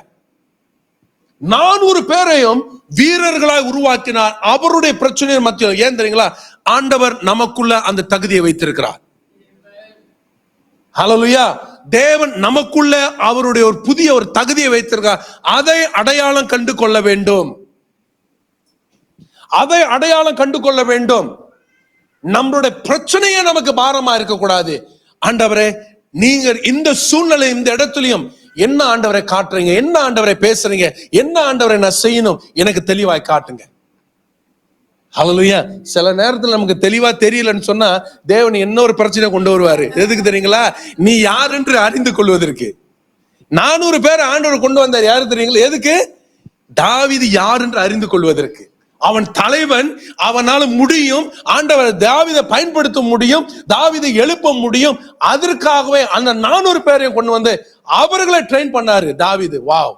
400 பேரையும் வீரர்களாய் உருவாக்கினார் அவருடைய பிரச்சனை மத்தியில். ஏன் தெரியுங்களா? ஆண்டவர் நமக்குள்ள அந்த தகுதியை வைத்திருக்கிறார். ஹல்லேலூயா. தேவன் நமக்குள்ள அவருடைய ஒரு புதிய ஒரு தகுதியை வைத்திருக்கிறார். அதை அடையாளம் கண்டு கொள்ள வேண்டும், அதை அடையாளம் கண்டு கொள்ள வேண்டும். நம்மளுடைய பிரச்சனையே நமக்கு பாரமா இருக்க கூடாது. ஆண்டவரே, நீங்க இந்த சூழ்நிலை இந்த இடத்துலயும் என்ன ஆண்டவரை காட்டுறீங்க, என்ன ஆண்டவரை பேசுறீங்க, என்ன ஆண்டவரை நான் செய்யணும், எனக்கு தெளிவாய் காட்டுங்க. ஹல்லேலூயா. சில நேரத்தில் நமக்கு தெளிவா தெரியலன்னு சொன்னா தேவன் இன்னொரு பிரச்சனை கொண்டு வருவாரு. எதுக்கு தெரியுங்களா? நீ யார் என்று அறிந்து கொள்வதற்கு. 400 பேர் ஆண்டவர் கொண்டு வந்தார். யாரு தெரியுங்களா? எதுக்கு? தாவீது யார் என்று அறிந்து கொள்வதற்கு. அவன் தலைவன், அவனால முடியும், ஆண்டவர் தாவீதை பயன்படுத்த முடியும், தாவீதை எழுப்ப முடியும். அதற்காகவே அந்த 400 பேரையும் கொண்டு வந்து அவர்களை ட்ரெயின் பண்ணாரு தாவீது. வாவ்,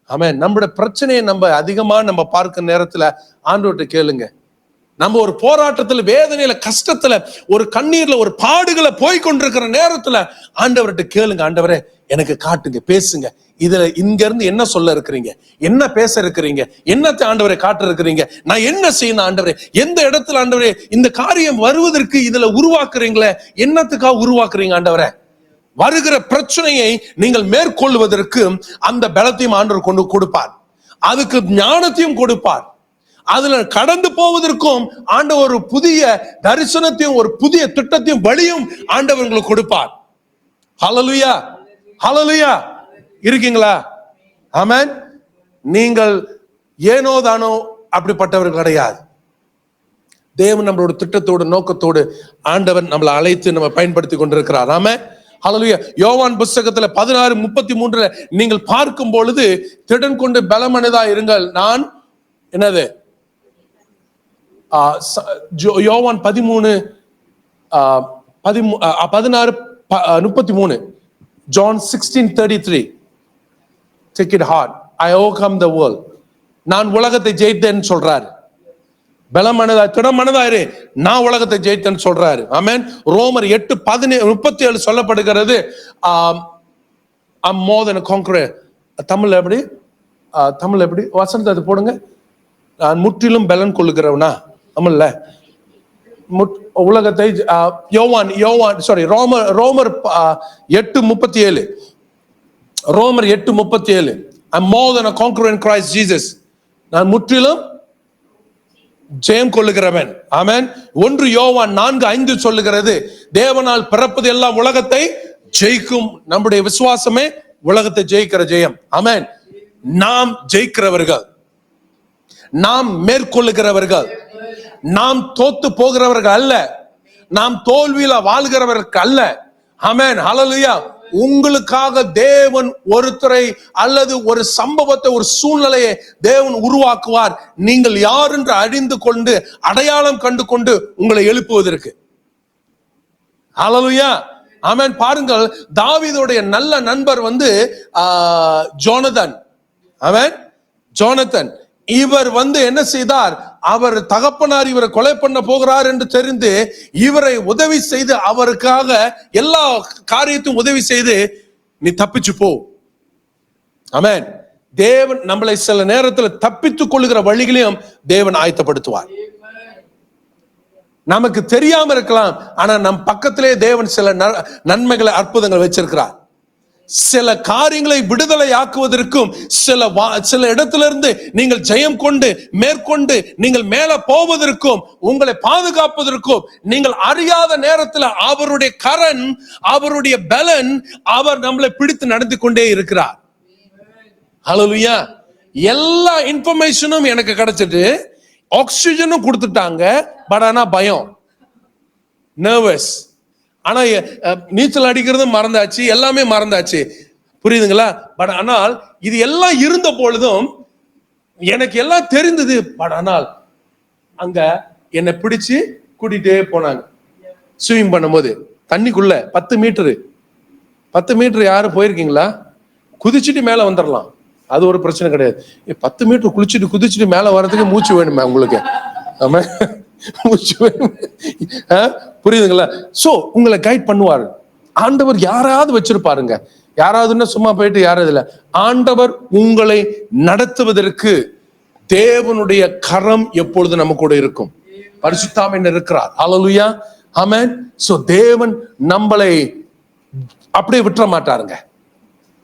ஆமென். நம்மளுடைய பிரச்சனையை நம்ம அதிகமா பார்க்கிற நேரத்துல ஆண்டவர்கிட்ட கேளுங்க. நம்ம ஒரு போராட்டத்துல, வேதனையில, கஷ்டத்துல, ஒரு கண்ணீர்ல, ஒரு பாடுகளை போய் கொண்டிருக்கிற நேரத்துல ஆண்டவர்கிட்ட கேளுங்க. ஆண்டவரே, எனக்கு காட்டுங்க, பேசுங்க. இதுல இங்க இருந்து என்ன சொல்ல இருக்கிறீங்க, என்ன பேச இருக்கிறீங்க, என்னத்தை ஆண்டவரை காட்ட இருக்கிறீங்க, நான் என்ன செய்யணும் ஆண்டவரே, எந்த இடத்துல ஆண்டவரே இந்த காரியம் வருவதற்கு இதுல உருவாக்குறீங்களே, என்னத்துக்காக உருவாக்குறீங்க ஆண்டவரே? வருகிற பிரச்சனையை நீங்கள் மேற்கொள்வதற்கு அந்த பலத்தையும் ஆண்டவர் கொண்டு கொடுப்பார், அதுக்கு ஞானத்தையும் கொடுப்பார், அதுல கடந்து போவதற்கும் ஆண்டவர் ஒரு புதிய தரிசனத்தையும் ஒரு புதிய திட்டத்தையும் வழியும் ஆண்டவர் உங்களுக்கு கொடுப்பார். ஹல்லேலூயா, ஹல்லேலூயா. இருக்கீங்களா? ஆமென். நீங்கள் ஏனோ தானோ அப்படிப்பட்டவர்கள் கிடையாது. தேவன் நம்மளோட திட்டத்தோடு நோக்கத்தோடு ஆண்டவன் நம்மளை அழைத்து நம்ம பயன்படுத்தி கொண்டிருக்கிறார். ஆமென். ஹல்லேலூயா. யோவான் புத்தகத்துல 16:33 நீங்கள் பார்க்கும் பொழுது, திடன் கொண்டு பலமனதா இருங்கள், நான் என்னது யோவான் 16:33 John 16:33 take it hard, I overcome the world. நான் உலகத்தை ஜெயித்தேன்னு சொல்றாரு. பலமனதா, திடமனதாயிரு, நான் உலகத்தை ஜெயித்தேன்னு சொல்றாரு. ஆமென். ரோமர் 8:37 சொல்லப்படுகிறது, I'm more than a conqueror. Tamil எப்படி வசனத்தை அது போடுங்க. நான் முற்றிலும் பலன் கொள்ளுகிறவனா, தமிழ்ல உலகத்தை, ரோமர் 8:37 ரோமர் 8:37 I'm more than a conqueror in Christ Jesus. நான் முற்றிலும் ஜெயம் கொள்ளுகிறவன். ஆமென். 1 யோவான் 4:5 சொல்லுகிறது, தேவனால் பிறப்பது எல்லாம் உலகத்தை ஜெயிக்கும். நம்முடைய விசுவாசமே உலகத்தை ஜெயிக்கிற ஜெயம். ஆமென். நாம் ஜெயிக்கிறவர்கள், நாம் மேற்கொள்ளுகிறவர்கள், நாம் தோத்து போகிறவர்கள் அல்ல, நாம் தோல்வியில வாழ்கிறவர்கள் அல்ல. ஆமென். ஹல்லேலூயா. உங்களுக்காக தேவன் ஒருத்தரை அல்லது ஒரு சம்பவத்தை, ஒரு சூழ்நிலையை தேவன் உருவாக்குவார். நீங்கள் யார் என்று அறிந்து கொண்டு அடையாளம் கண்டு கொண்டு உங்களை எழுப்புவதற்கு. ஹல்லேலூயா. ஆமென். பாருங்கள், தாவீதுடைய நல்ல நண்பர் வந்து ஜோனதன். ஆமென். ஜோனதன் இவர் வந்து என்ன செய்தார்? அவர் தகப்பனார் இவரை கொலை பண்ண போகிறார் என்று தெரிந்து இவரை உதவி செய்து, அவருக்காக எல்லா காரியத்தையும் உதவி செய்து, நீ தப்பிச்சு போ. ஆமென். தேவன் நம்மளை சில நேரத்தில் தப்பித்துக் கொள்ளுகிற வழிகளையும் தேவன் ஆயத்தப்படுத்துவார். நமக்கு தெரியாம இருக்கலாம், ஆனா நம் பக்கத்திலே தேவன் சில நன்மைகளை, அற்புதங்களை வச்சிருக்கிறார். சில காரியங்களை விடுதலை ஆக்குவதற்கும், சில இடத்திலிருந்து நீங்கள் ஜெயம் கொண்டு மேற்கொண்டு நீங்கள் மேல போவதற்கும், உங்களை பாதுகாப்பதற்கும், நீங்கள் அறியாத நேரத்தில் அவருடைய கரண், அவருடைய பலன், அவர் நம்மளை பிடித்து நடந்து கொண்டே இருக்கிறார். ஹல்லேலூயா. எல்லா இன்ஃபர்மேஷனும் எனக்கு கிடைச்சிட்டு ஆக்சிஜனும் கொடுத்துட்டாங்க, பட் ஆனா பயம், நர்வஸ். ஆனா நீச்சல் அடிக்கிறது மறந்தாச்சு, எல்லாமே மறந்தாச்சு, புரியுதுங்களா? பட் ஆனால் இது எல்லாம் இருந்த பொழுதும் எனக்கு எல்லாம் தெரிந்தது. பட் ஆனால் அங்க என்னை பிடிச்சு கூட்டிட்டே போனாங்க. ஸ்விமிங் பண்ணும்போது தண்ணிக்குள்ள 10 மீட்டர் யாரும் போயிருக்கீங்களா? குதிச்சுட்டு மேல வந்துடலாம், அது ஒரு பிரச்சனை கிடையாது. 10 மீட்டர் குதிச்சுட்டு மேல வர்றதுக்கு மூச்சு வேணுமே உங்களுக்கு, ஆமா மூச்சு வேணும், புரியுதுங்களா? சோ உங்களை கைட் பண்ணுவாரு ஆண்டவர். யாராவது வச்சிருப்பாருங்க, யாராவதுன்னா சும்மா போயிட்டு யாராவது இல்ல. ஆண்டவர் உங்களை நடத்துவதற்கு தேவனுடைய கரம் எப்பொழுது நம்ம கூட இருக்கும். பரிசுத்தாவியர் இருக்கிறார். ஹல்லேலூயா, ஆமென். சோ தேவன் நம்மளை அப்படியே விட்டுற மாட்டாருங்க.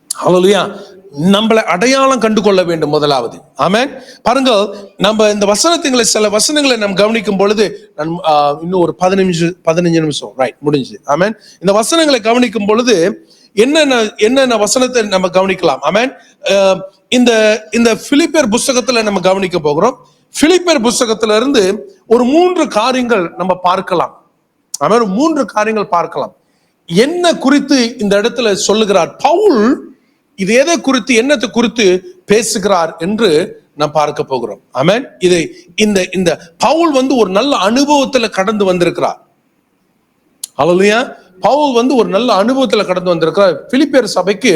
ஹல்லேலூயா. நம்மளை அடையாளம் கண்டு கொள்ள வேண்டும் முதலாவது. ஆமென். பாருங்க, நம்ம இந்த வசனங்களை, சில வசனங்களை நம்ம கவனிக்கும் பொழுது, இன்னும் ஒரு 15 நிமிஷம் ரைட் முடிஞ்சு. ஆமென். இந்த வசனங்களை கவனிக்கும் பொழுது என்னென்ன வசனத்தை நம்ம கவனிக்கலாம். ஆமென். இந்த பிலிப்பியர் புஸ்தகத்துல நம்ம கவனிக்க போகிறோம். பிலிப்பியர் புஸ்தகத்துல இருந்து ஒரு 3 காரியங்கள் நம்ம பார்க்கலாம். ஆமென். 3 காரியங்கள் பார்க்கலாம். என்ன குறித்து இந்த இடத்துல சொல்லுகிறார் பவுல், இது எதை குறித்து, என்னத்தை குறித்து பேசுகிறார் என்று நாம் பார்க்க போகிறோம். ஆமென். இதை இந்த பவுல் ஒரு நல்ல அனுபவத்துல கடந்து வந்திருக்கிறார். ஹல்லேலூயா. பவுல் ஒரு நல்ல அனுபவத்துல கடந்து வந்திருக்கிறார். பிலிப்பியர் சபைக்கு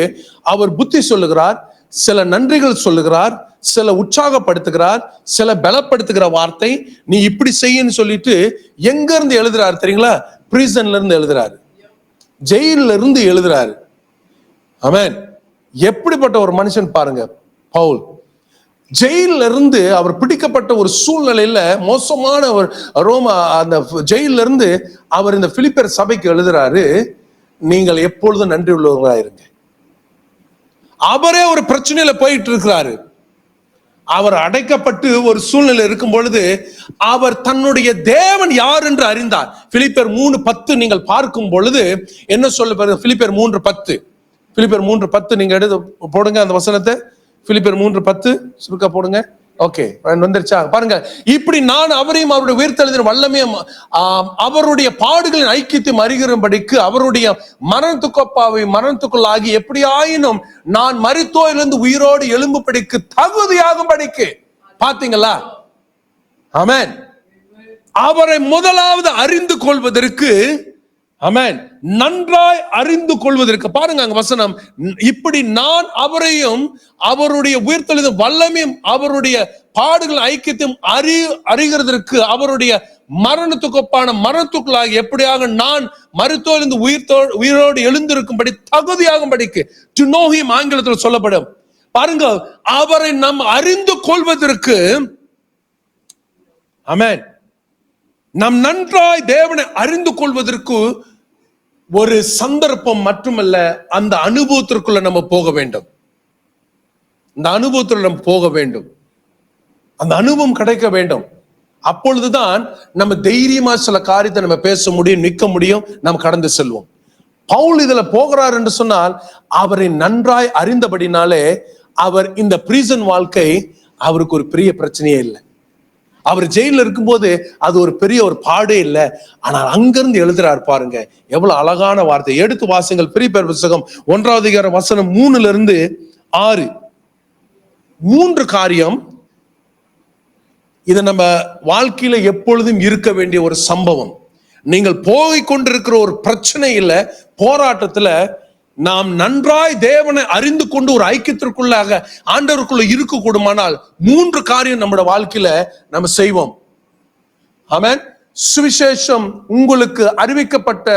அவர் புத்தி சொல்லுகிறார், சில நன்றிகள் சொல்லுகிறார், சில உற்சாகப்படுத்துகிறார், சில பலப்படுத்துகிற வார்த்தை, நீ இப்படி செய்யன்னு சொல்லிட்டு எங்க இருந்து எழுதுறாரு தெரியுங்களா? பிரிசன்ல இருந்து எழுதுறாரு, ஜெயில இருந்து எழுதுறாரு. ஆமென். எப்படிப்பட்ட ஒரு மனுஷன் பாருங்க பவுல். ஜெயில இருந்து அவர் பிடிக்கப்பட்ட ஒரு சூழ்நிலையில, மோசமான ஒரு ரோமா அந்த ஜெயில இருந்து அவர் இந்த பிலிப்பியர் சபைக்கு எழுதுறாரு, நீங்கள் எப்பொழுதும் நன்றி உள்ளவர்களாயிருங்க. அவரே ஒரு பிரச்சனையில போயிட்டு இருக்கிறாரு. அவர் அடைக்கப்பட்டு ஒரு சூழ்நிலை இருக்கும் பொழுது அவர் தன்னுடைய தேவன் யார் என்று அறிந்தார். பிலிப்பியர் 3:10 நீங்கள் பார்க்கும் பொழுது என்ன சொல்ல, பிலிப்பியர் 3:10 நீங்க எடுத்து போடுங்க அந்த வசனத்தை. பிலிப்பியர் 3:10 சுருக்க போடுங்க. ஓகே, வந்துருச்சா? பாருங்க, இப்படி நான் அவரையும் அவருடைய உயிர்த்தெழுதின வல்லமையும் அவருடைய பாடுகளின் ஐக்கியத்தையும் அறிகிறபடிக்கு அவருடைய மரணத்துக்குள்ளாகி எப்படி ஆயினும் நான் மரித்தோரிலிருந்து உயிரோடு எழும்பும்படிக்கு தகுதியாகும்படிக்கு. பாத்தீங்களா? ஆமென். அவரை முதலாவது அறிந்து கொள்வதற்கு, ஆமென், நன்றாய் அறிந்து கொள்வதற்கு. பாருங்க அங்க வசனம், இப்படி நான் அவரையும் அவருடைய உயிர்த்தெழுந்த வல்லமையும் அவருடைய பாடுகள் ஐக்கியத்தையும் அறிகிறதற்கு அவருடைய மரணத்துக்குள்ளாகி எப்படியாக நான் மருத்துவ உயிரோடு எழுந்திருக்கும்படி தகுதியாகும்படிக்கு. டு நோ ஹிம் ஆங்கிலத்தில் சொல்லப்படும். பாருங்க, அவரை நாம் அறிந்து கொள்வதற்கு, ஆமென், நாம் நன்றாய் தேவனை அறிந்து கொள்வதற்கு ஒரு சந்தர்ப்பம் மட்டுமல்ல, அந்த அனுபவத்திற்குள்ள நம்ம போக வேண்டும். இந்த அனுபவத்தில் நம்ம போக வேண்டும், அந்த அனுபவம் கிடைக்க வேண்டும். அப்பொழுதுதான் நம்ம தைரியமா சில காரியத்தை நம்ம பேச முடியும், நிற்க முடியும், நம்ம கடந்து செல்வோம். பவுல் இதுல போகிறார் என்று சொன்னால் அவரை நன்றாய் அறிந்தபடினாலே அவர் இந்த பிரிசன் வாழ்க்கை அவருக்கு ஒரு பெரிய பிரச்சனையே இல்லை. அவர் ஜெயில இருக்கும்போது அது ஒரு பெரிய ஒரு பாடே இல்லை. ஆனால் அங்கிருந்து எழுதுறாரு பாருங்க, எவ்வளவு அழகான வார்த்தை. எடுத்து வாசிங்கள். பிலிப்பியர் புத்தகம் 1வது அதிகாரம் வசனம் 3-6. 3 காரியம். இது நம்ம வாழ்க்கையில எப்பொழுதும் இருக்க வேண்டிய ஒரு சம்பவம். நீங்கள் போய் கொண்டிருக்கிற ஒரு பிரச்சனையில, போராட்டத்துல நாம் நன்றாய் தேவனை அறிந்து கொண்டு ஒரு ஐக்கியத்திற்குள்ளாக ஆண்டவருக்குள்ள இருக்க கூடுமானால் 3 காரியம் நம்முடைய வாழ்க்கையில நம்ம செய்வோம். ஆமென். சுவிசேஷம் உங்களுக்கு அறிவிக்கப்பட்ட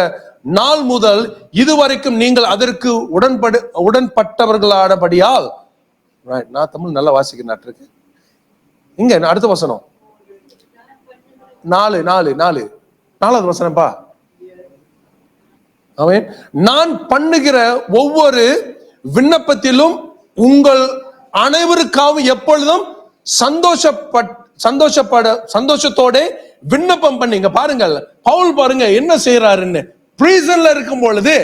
நாள் முதல் இதுவரைக்கும் நீங்கள் அதற்கு உடன்பட்டவர்களானபடியால். நான் தமிழ் நல்லா வாசிக்கிறேன். இங்க அடுத்த வசனம் 4வது வசனம்பா. நான் பண்ணுகிற ஒவ்வொரு விண்ணப்பத்திலும் உங்கள் அனைவருக்காகவும் எப்பொழுதும் சந்தோஷத்தோட விண்ணப்பம் பண்ணீங்க. பாருங்கள் பவுல் பாருங்க என்ன செய்யறாருன்னு. பிரிசன்ல இருக்கும் பொழுது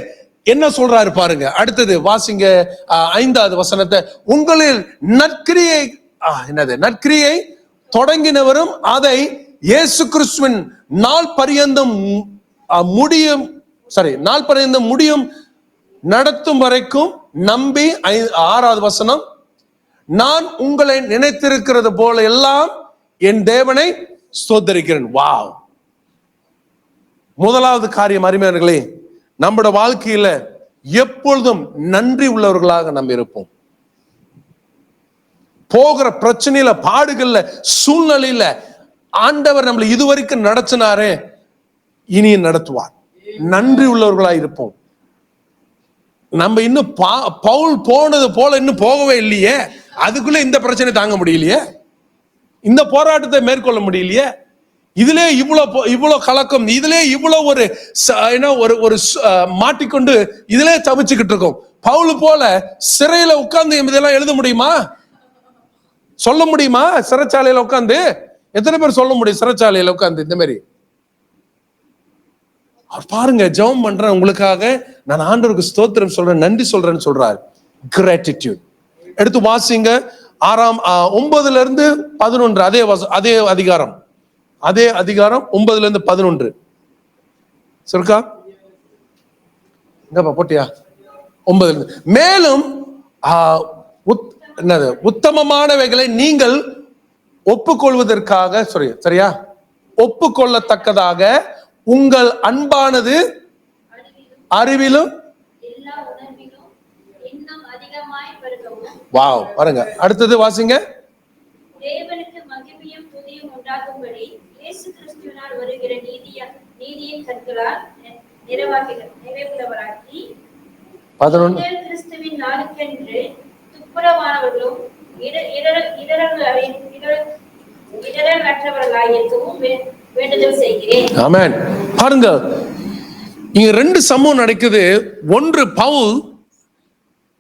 என்ன சொல்றாரு பாருங்க. அடுத்தது வாசிங்க 5வது வசனத்தை. உங்களில் நற்கிரியை தொடங்கினவரும் அதை இயேசு கிறிஸ்துவின் நாள் பரியந்தம் முடியும் நடத்தும் வரைக்கும் நம்பி. 6வது வசனம், நான் உங்களை நினைத்திருக்கிறது போல எல்லாம் என் தேவனை ஸ்தோத்திரிக்கிறேன். வாவ்! முதலாவது காரியம் அருமையானவர்களே, நம்முடைய வாழ்க்கையில எப்பொழுதும் நன்றி உள்ளவர்களாக நம்ம இருப்போம். போகிற பிரச்சனையில, பாடுகள்ல, சூழ்நிலையில ஆண்டவர் நம்மளை இதுவரைக்கும் நடத்தினாரே, இனியும் நடத்துவார். நன்றி உள்ளவர்களாக இருப்போம். நம்ம இன்னும் பவுல் போனது போல இன்னும் போகவே இல்லையே, அதுக்குள்ள இந்த பிரச்சனை தாங்க முடியலையே, இந்த போராட்டத்தை மேற்கொள்ள முடியலையே, இதுல இவ்வளவு கலக்கம், இதுல இவ்வளவு ஒரு மாட்டிக்கொண்டு இதுல தவிச்சுக்கிட்டு இருக்கோம். பவுல் போல சிறையில உட்கார்ந்து இதெல்லாம் எழுத முடியுமா? சொல்ல முடியுமா? சிறைச்சாலையில உட்கார்ந்து எத்தனை பேர் சொல்ல முடியும்? சிறைச்சாலையில உட்கார்ந்து இந்த மாதிரி பாருங்க, ஜெபம் பண்றேன் உங்களுக்காக, நான் ஆண்டவருக்கு ஸ்தோத்திரம் சொல்றேன், நன்றி சொல்றேன்னு சொல்றாரு. கிராட்டிடியூட். எடுத்து வாசிங்க 9-11 அதே அதிகாரம் 9-11 சொல்லுக்கா, எங்கப்பா போட்டியா? 9. மேலும் உத்தமமானவைகளை நீங்கள் ஒப்புக்கொள்வதற்காக, சரியா, ஒப்புக்கொள்ளத்தக்கதாக உங்கள் அன்பானது அறிவிலும். வாவ், பாருங்க, அடுத்தது வாசிங்க. தேவனுக்கு மகிமையும் துதியும் உண்டாகும்படி இயேசு கிறிஸ்துவினால் வருகிற நீதியின் கற்களால் நிறைவேறுகிறவராக்கி 11 கிறிஸ்துவின் நாளுக்கென்று துப்புரவானவர்களும் இடரற்றவர்களாய் இருக்கவும் வேண்டுதல் செய்கிறேன். ஆமென். பாருங்க, இங்க 2 சம்பவம் நடக்குது. ஒன்று, பவுல்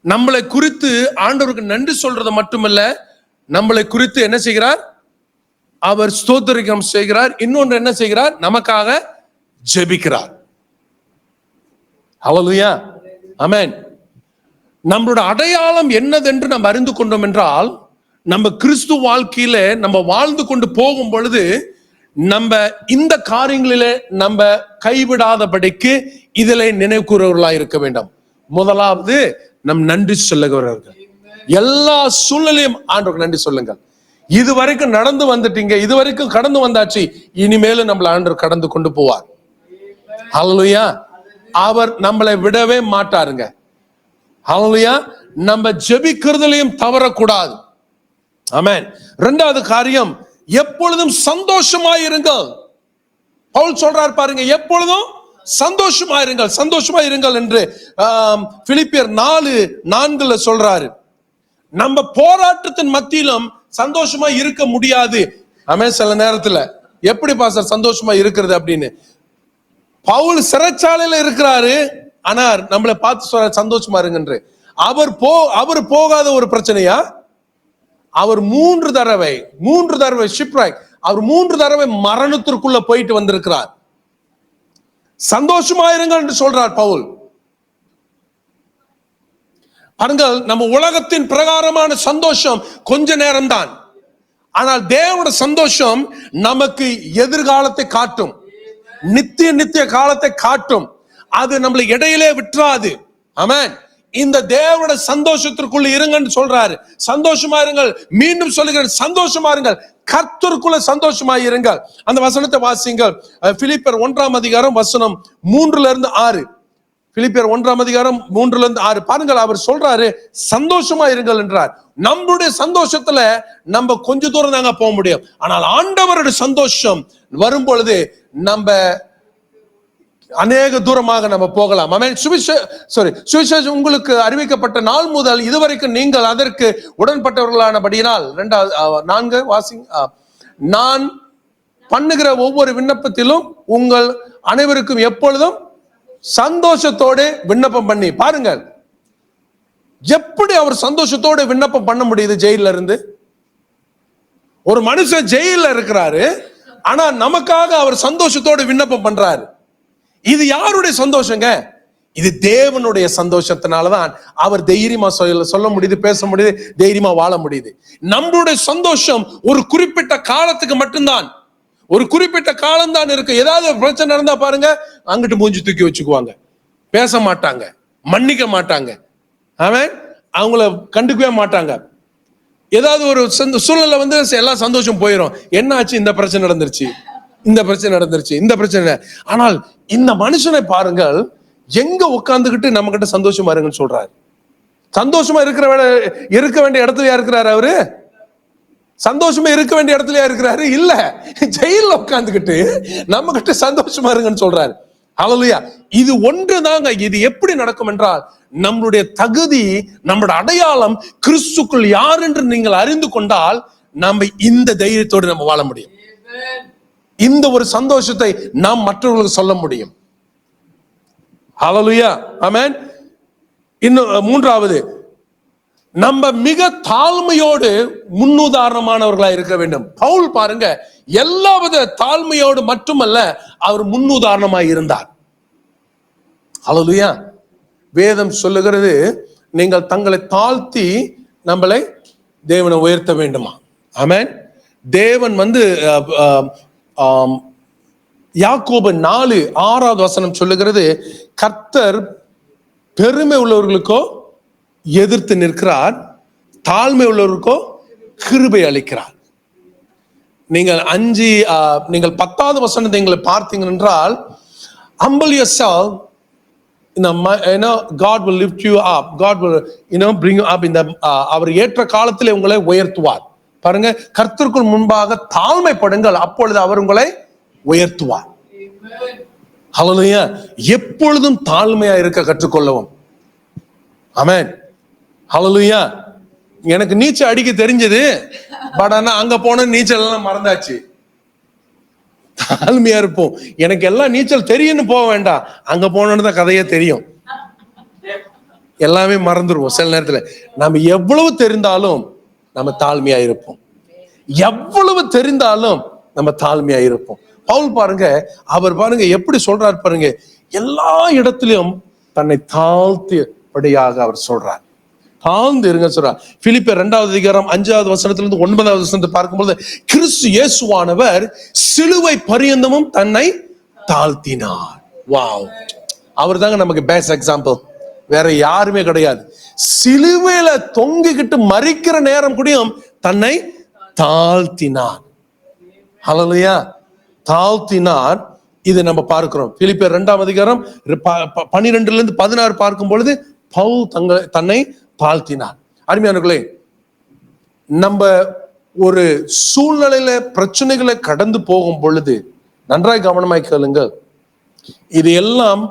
நம்மளை குறித்து ஆண்டவருக்கு நன்றி சொல்றது மட்டுமல்ல, நம்மளை குறித்து என்ன செய்கிறார்? அவர் ஸ்தோத்திரம் செய்கிறார். இன்னொன்று என்ன செய்கிறார்? நமக்காக ஜெபிக்கிறார். ஹல்லேலூயா, ஆமென். நம்மளோட அடையாளம் என்னதென்று நம்ம அறிந்து கொண்டோம் என்றால், நம்ம கிறிஸ்து வாழ்க்கையில நம்ம வாழ்ந்து கொண்டு போகும் பொழுது நம்ம இந்த காரியங்களிலே நம்ம கைவிடாதபடிக்கு இதிலே நினைவு கூறுவர்களாக இருக்க வேண்டும். முதலாவது, நம் நன்றி சொல்லுகிறவர்கள். எல்லா சூழ்நிலையும் ஆண்டவருக்கு நன்றி சொல்லுங்கள். இதுவரைக்கும் நடந்து வந்துட்டீங்க, இதுவரைக்கும் கடந்து வந்தாச்சு, இனிமேலும் நம்மள ஆண்டவர் கடந்து கொண்டு போவார். ஹல்லேலூயா. அவர் நம்மளை விடவே மாட்டாருங்க. ஹல்லேலூயா. நம்ம ஜெபிக்கிறதுலயும் தவறக்கூடாது. ஆமென். 2வது காரியம், எப்பொழுதும் சந்தோஷமாயிருங்கள். பவுல் சொல்றார் பாருங்க, எப்பொழுதும் சந்தோஷமாயிருங்கள் என்று பிலிப்பியர் 4:4 சொல்றாரு. நம்ம போராட்டத்தின் மத்தியிலும் சந்தோஷமா இருக்க முடியாது. ஆமென். சில நேரத்துல எப்படி பாஸ்டர் சந்தோஷமா இருக்கிறது அப்படின்னு, பவுல் சிறைச்சாலையில இருக்கிறாரு, ஆனா நம்மளை பார்த்து சொல்ற சந்தோஷமா இருங்கன்று. அவர் போகாத ஒரு பிரச்சனையா? அவர் 3 தடவை ஷிப்ரைக், அவர் 3 தடவை மரணத்திற்குள்ள போயிட்டு வந்திருக்கிறார். சந்தோஷமாயிருங்கள் என்று சொல்றார் பவுல். பாருங்கள், நம்ம உலகத்தின் பிரகாரமான சந்தோஷம் கொஞ்ச நேரம்தான். ஆனால் தேவனுடைய சந்தோஷம் நமக்கு எதிர்காலத்தை காட்டும், நித்திய காலத்தை காட்டும். அது நம்மளை இடையிலே விட்டுறாது. ஆமென். இந்த தேவனுடைய சந்தோஷத்திற்குள்ள இருங்கன்னு சொல்றாரு. சந்தோஷமா இருங்கள். மீண்டும் சொல்லுகிறேன், சந்தோஷமா இருங்கள். கர்த்தருக்குள்ள சந்தோஷமா இருங்கள். அந்த வசனத்தை வாசிங்கள். பிலிப்பியர் 1:3-6. பிலிப்பியர் 1:3-6 பாருங்கள். அவர் சொல்றாரு சந்தோஷமா இருங்கள் என்றார். நம்மளுடைய சந்தோஷத்துல நம்ம கொஞ்ச தூரம் தாங்க போக முடியும். ஆனால் ஆண்டவருடைய சந்தோஷம் வரும் பொழுது நம்ம அநேக தூரமாக நம்ம போகலாம். சுவிசேஷம் உங்களுக்கு அறிவிக்கப்பட்ட நாள் முதல் இதுவரைக்கும் நீங்கள் அதற்கு உடன்பட்டவர்களானபடியினால் 4 வாசிங். நான் பண்ணுகிற ஒவ்வொரு விண்ணப்பத்திலும் உங்கள் அனைவருக்கும் எப்பொழுதும் சந்தோஷத்தோடு விண்ணப்பம் பண்ணி. பாருங்கள், எப்படி அவர் சந்தோஷத்தோடு விண்ணப்பம் பண்ண முடியுது ஜெயில இருந்து. ஒரு மனுஷன் ஜெயில இருக்கிறாரு, ஆனா நமக்காக அவர் சந்தோஷத்தோடு விண்ணப்பம் பண்றாரு. இது யாருடைய சந்தோஷங்க? இது தேவனுடைய சந்தோஷத்தினாலதான் அவர் தைரியமா சொல்ல முடியுது, பேச முடியுது, தைரியமா வாழ முடியுது. நம்மளுடைய சந்தோஷம் ஒரு குறிப்பிட்ட காலத்துக்கு மட்டும்தான், ஒரு குறிப்பிட்ட காலம் தான் இருக்கு. ஏதாவது பிரச்சனை நடந்தா பாருங்க, அங்கிட்டு மூஞ்சி தூக்கி வச்சுக்குவாங்க, பேச மாட்டாங்க, மன்னிக்க மாட்டாங்க, அவன் அவங்கள கண்டுக்கவே மாட்டாங்க. ஏதாவது ஒரு சூழ்நிலை வந்து எல்லாம் சந்தோஷம் போயிடும். என்ன ஆச்சு? இந்த பிரச்சனை நடந்துருச்சு, இந்த பிரச்சனை நடந்துருச்சு, இந்த பிரச்சனை. ஆனால் இந்த மனுஷனை பாருங்கள், எங்க உட்கார்ந்துகிட்டு நம்ம கிட்ட சந்தோஷமா இருங்கன்னு சொல்றாரு. சந்தோஷமா இருக்க வேண்டிய இடத்துலயா இருக்கிறாரு அவரு? சந்தோஷமா இருக்க வேண்டிய இடத்துலயா இருக்கிறாரு? இல்ல, ஜெயில உட்கார்ந்துகிட்டு நம்ம கிட்ட சந்தோஷமா இருங்கன்னு சொல்றாரு. ஹல்லேலூயா. இது ஒன்றுதாங்க. இது எப்படி நடக்கும் என்றால், நம்மளுடைய தகுதி, நம்மளுடைய அடையாளம் கிறிஸ்துக்குள் யார் என்று நீங்கள் அறிந்து கொண்டால், நம்ம இந்த தைரியத்தோடு நம்ம வாழ முடியும். இந்த ஒரு சந்தோஷத்தை நாம் மற்றவர்களுக்கு சொல்ல முடியும். ஹல்லேலூயா, ஆமென். இன்னும் மூன்றாவது, நம்ம மிக தாழ்மையோடு முன்னுதாரணமானவர்களா இருக்க வேண்டும். பவுல் பாருங்க, எல்லாவித தாழ்மையோடு மட்டுமல்ல, அவர் முன்னுதாரணமாய் இருந்தார். ஹல்லேலூயா. வேதம் சொல்லுகிறது, நீங்கள் தங்களை தாழ்த்தி நம்மளை தேவனை உயர்த்த வேண்டுமா. ஆமென். தேவன் வந்து யாக்கோபு 4:6 சொல்லுகிறது, கர்த்தர் பெருமை உள்ளவர்களுக்கோ எதிர்த்து நிற்கிறார், தாழ்மை உள்ளவர்களுக்கோ கிருபை அளிக்கிறார். நீங்கள் 10வது வசனத்தை நீங்கள் பார்த்தீங்க என்றால், humble yourself, God will lift you up, God will bring you up in the அவர் ஏற்ற காலத்தில் உங்களை உயர்த்துவார். பாருங்க, கர்த்தருக்குள் முன்பாக தாழ்மைப்படுங்கள், அப்பொழுது அவர் உங்களை உயர்த்துவார். ஹல்லேலூயா. எப்பொழுதும் தாழ்மையா இருக்க கற்றுக்கொள்ளவும். ஆமென். ஹல்லேலூயா. எனக்கு நீச்சல் அடிக்க தெரிஞ்சது, பட் ஆனா அங்க போன நீச்சல் எல்லாம் மறந்தாச்சு. தாழ்மையா இருப்போம். எனக்கு எல்லாம் நீச்சல் தெரியும்னு போக வேண்டாம், அங்க போனோன்னு தான் கதையே தெரியும், எல்லாமே மறந்துடுவோம். சில நேரத்துல நம்ம எவ்வளவு தெரிந்தாலும் நம்ம தாழ்மையா இருப்போம், எவ்வளவு தெரிந்தாலும் நம்ம தாழ்மையா இருப்போம். பவுல் பாருங்க, அவர் பாருங்க எப்படி சொல்றாரு பாருங்க, எல்லா இடத்திலும் தன்னை தாழ்த்தியபடியாக அவர் சொல்றார். தாழ்ந்து இருங்க சொல்றார். பிலிப்பியர் 2:5 9 பார்க்கும்போது, கிறிஸ்து இயேசுவானவர் சிலுவை பரியந்தமும் தன்னை தாழ்த்தினார். வாவ், அவர் தாங்க நமக்கு பெஸ்ட் எக்ஸாம்பிள், வேற யாருமே கிடையாது. சிலுவையில தொங்கிக்கிட்டு மரிக்கிற நேரம் கூடயும் தன்னை தாழ்த்தினார். ஹல்லேலூயா. தாழ்த்தினார். இது நம்ம பார்க்கிறோம். பிலிப்பியர் 2:12-16 பார்க்கும் பொழுது பவுல் தன்னை தாழ்த்தினார். அருமையானவர்களே, நம்ம ஒரு சூழ்நிலையில பிரச்சனைகளை கடந்து போகும் பொழுது நன்றாய் கவனமாய் கேளுங்கள், இது எல்லாம்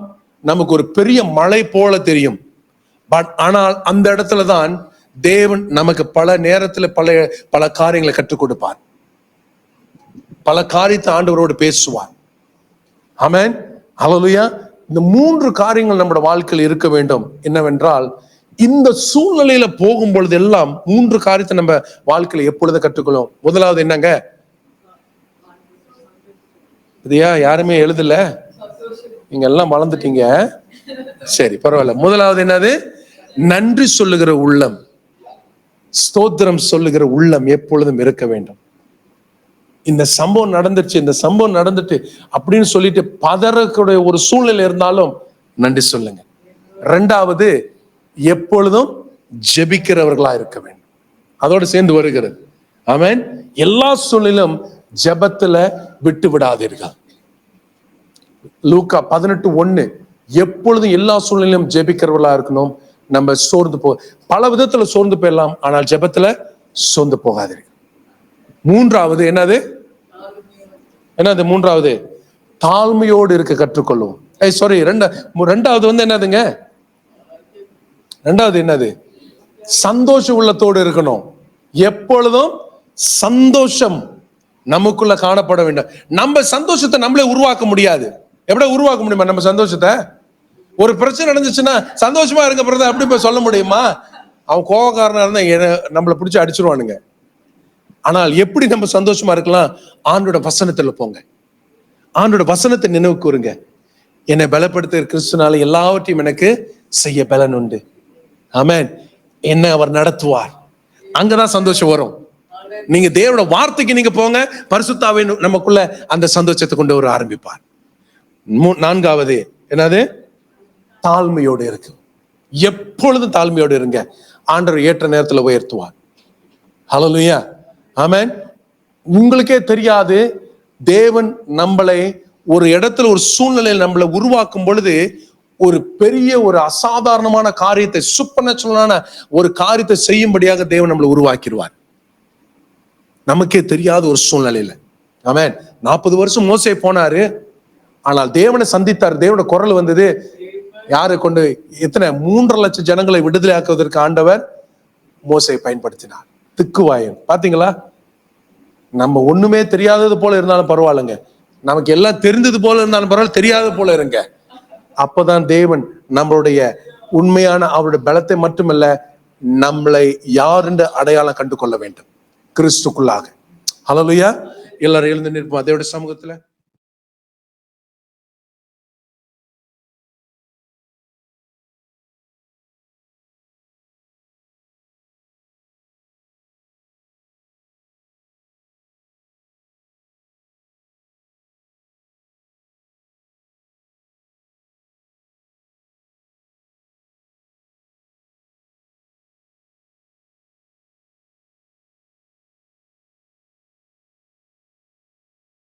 நமக்கு ஒரு பெரிய மழை போல தெரியும். பட் ஆனால் அந்த இடத்துல தான் தேவன் நமக்கு பல நேரத்துல பல காரியங்களை கற்றுக் கொடுப்பார், பல காரியத்தை ஆண்டவரோடு பேசுவார். ஆமென். ஹல்லேலூயா. இந்த 3 காரியங்கள் நம்முடைய வாழ்க்கையில் இருக்க வேண்டும். என்னவென்றால், இந்த சூழ்நிலையில போகும் பொழுது எல்லாம் 3 காரியத்தை நம்ம வாழ்க்கையில எப்பொழுது கற்றுக்கொள்ளும். முதலாவது என்னங்க? இதையா யாருமே எழுதல, நீங்க எல்லாம் மறந்துட்டீங்க. சரி, பரவாயில்ல. முதலாவது என்னது? நன்றி சொல்லுகிற உள்ளம், ஸ்தோத்திரம் சொல்லுகிற உள்ளம் எப்பொழுதும் இருக்க வேண்டும். இந்த சம்பவம் நடந்துட்டு அப்படின்னு சொல்லிட்டு பதறக்கூடிய ஒரு சூழ்நிலை இருந்தாலும் நன்றி சொல்லுங்க. 2வது, எப்பொழுதும் ஜெபிக்கிறவர்களா இருக்க வேண்டும். அதோடு சேர்ந்து வருகிறது. ஆமென். எல்லா சூழ்நிலும் ஜெபத்துல விட்டு விடாதீர்கள். லூக்கா 18:1, எப்பொழுதும் எல்லா சூழ்நிலையும் ஜெபிக்கிறவர்களா இருக்கணும். நம்ம சோர்ந்து பல விதத்துல சோர்ந்து போயிடலாம், ஆனால் ஜெபத்துல சோர்ந்து போகாதீர்கள். 3வது என்னது? 3வது, தாழ்மையோடு இருக்க கற்றுக்கொள்ளும். ரெண்டாவது என்னதுங்க? 2வது என்னது? சந்தோஷ உள்ளத்தோடு இருக்கணும். எப்பொழுதும் சந்தோஷம் நமக்குள்ள காணப்பட வேண்டும். நம்ம சந்தோஷத்தை நம்மளே உருவாக்க முடியாது. எப்படி உருவாக்க முடியுமா நம்ம சந்தோஷத்தை? ஒரு பிரச்சனை நடந்துச்சுன்னா சந்தோஷமா இருக்க பிறகு அப்படி போய் சொல்ல முடியுமா? அவன் கோபக்காரனா இருந்தா நம்மளை பிடிச்சி அடிச்சிருவானுங்க. ஆனால் எப்படி நம்ம சந்தோஷமா இருக்கலாம்? ஆண்டோட வசனத்துல போங்க, ஆண்டோட வசனத்தை நினைவு கூறுங்க. என்னை பலப்படுத்துகிற கிறிஸ்துனால எல்லாவற்றையும் எனக்கு செய்ய பலன் உண்டு. ஆமென். என்ன அவர் நடத்துவார். அங்கதான் சந்தோஷம் வரும். நீங்க தேவனோட வார்த்தைக்கு நீங்க போங்க, பரிசுத்த ஆவி நமக்குள்ள அந்த சந்தோஷத்தை கொண்டு வர ஆரம்பிப்பார். நான்காவது என்னது? தாழ்மையோடு இருக்கு. எப்பொழுதும் தாழ்மையோடு இருங்க. ஆண்டவர் ஏற்ற நேரத்துல உயர்த்துவார். ஹல்லேலூயா. ஆமென். உங்களுக்கே தெரியாது, தேவன் நம்மளை ஒரு இடத்துல ஒரு சூழ்நிலையில் நம்மளை உருவாக்கும் பொழுது ஒரு பெரிய ஒரு அசாதாரணமான காரியத்தை, சூப்பர்நேச்சுரலான ஒரு காரியத்தை செய்யும்படியாக தேவன் நம்மளை உருவாக்கிடுவார். நமக்கே தெரியாத ஒரு சூழ்நிலையில. ஆமென். 40 வருஷம் மோசே போனாரு, ஆனால் தேவனை சந்தித்தார். தேவனோட குரல் வந்தது. யாரை கொண்டு? எத்தனை? 3.5 லட்சம் ஜனங்களை விடுதலை ஆக்குவதற்கு ஆண்டவர் மோசையை பயன்படுத்தினார். திக்குவாயன். பாத்தீங்களா? நம்ம ஒண்ணுமே தெரியாதது போல இருந்தாலும் பரவாயில்லைங்க, நமக்கு எல்லாம் தெரிந்தது போல இருந்தாலும் பரவாயில்ல, தெரியாதது போல இருங்க. அப்பதான் தேவன் நம்மளுடைய உண்மையான அவருடைய பலத்தை மட்டுமல்ல, நம்மளை யார் என்று அடையாளம் கண்டு கொள்ள வேண்டும் கிறிஸ்துக்குள்ளாக. ஹல்லேலூயா. எல்லாரும் எழுந்து நிற்போம் தேவனுடைய சமூகத்துல.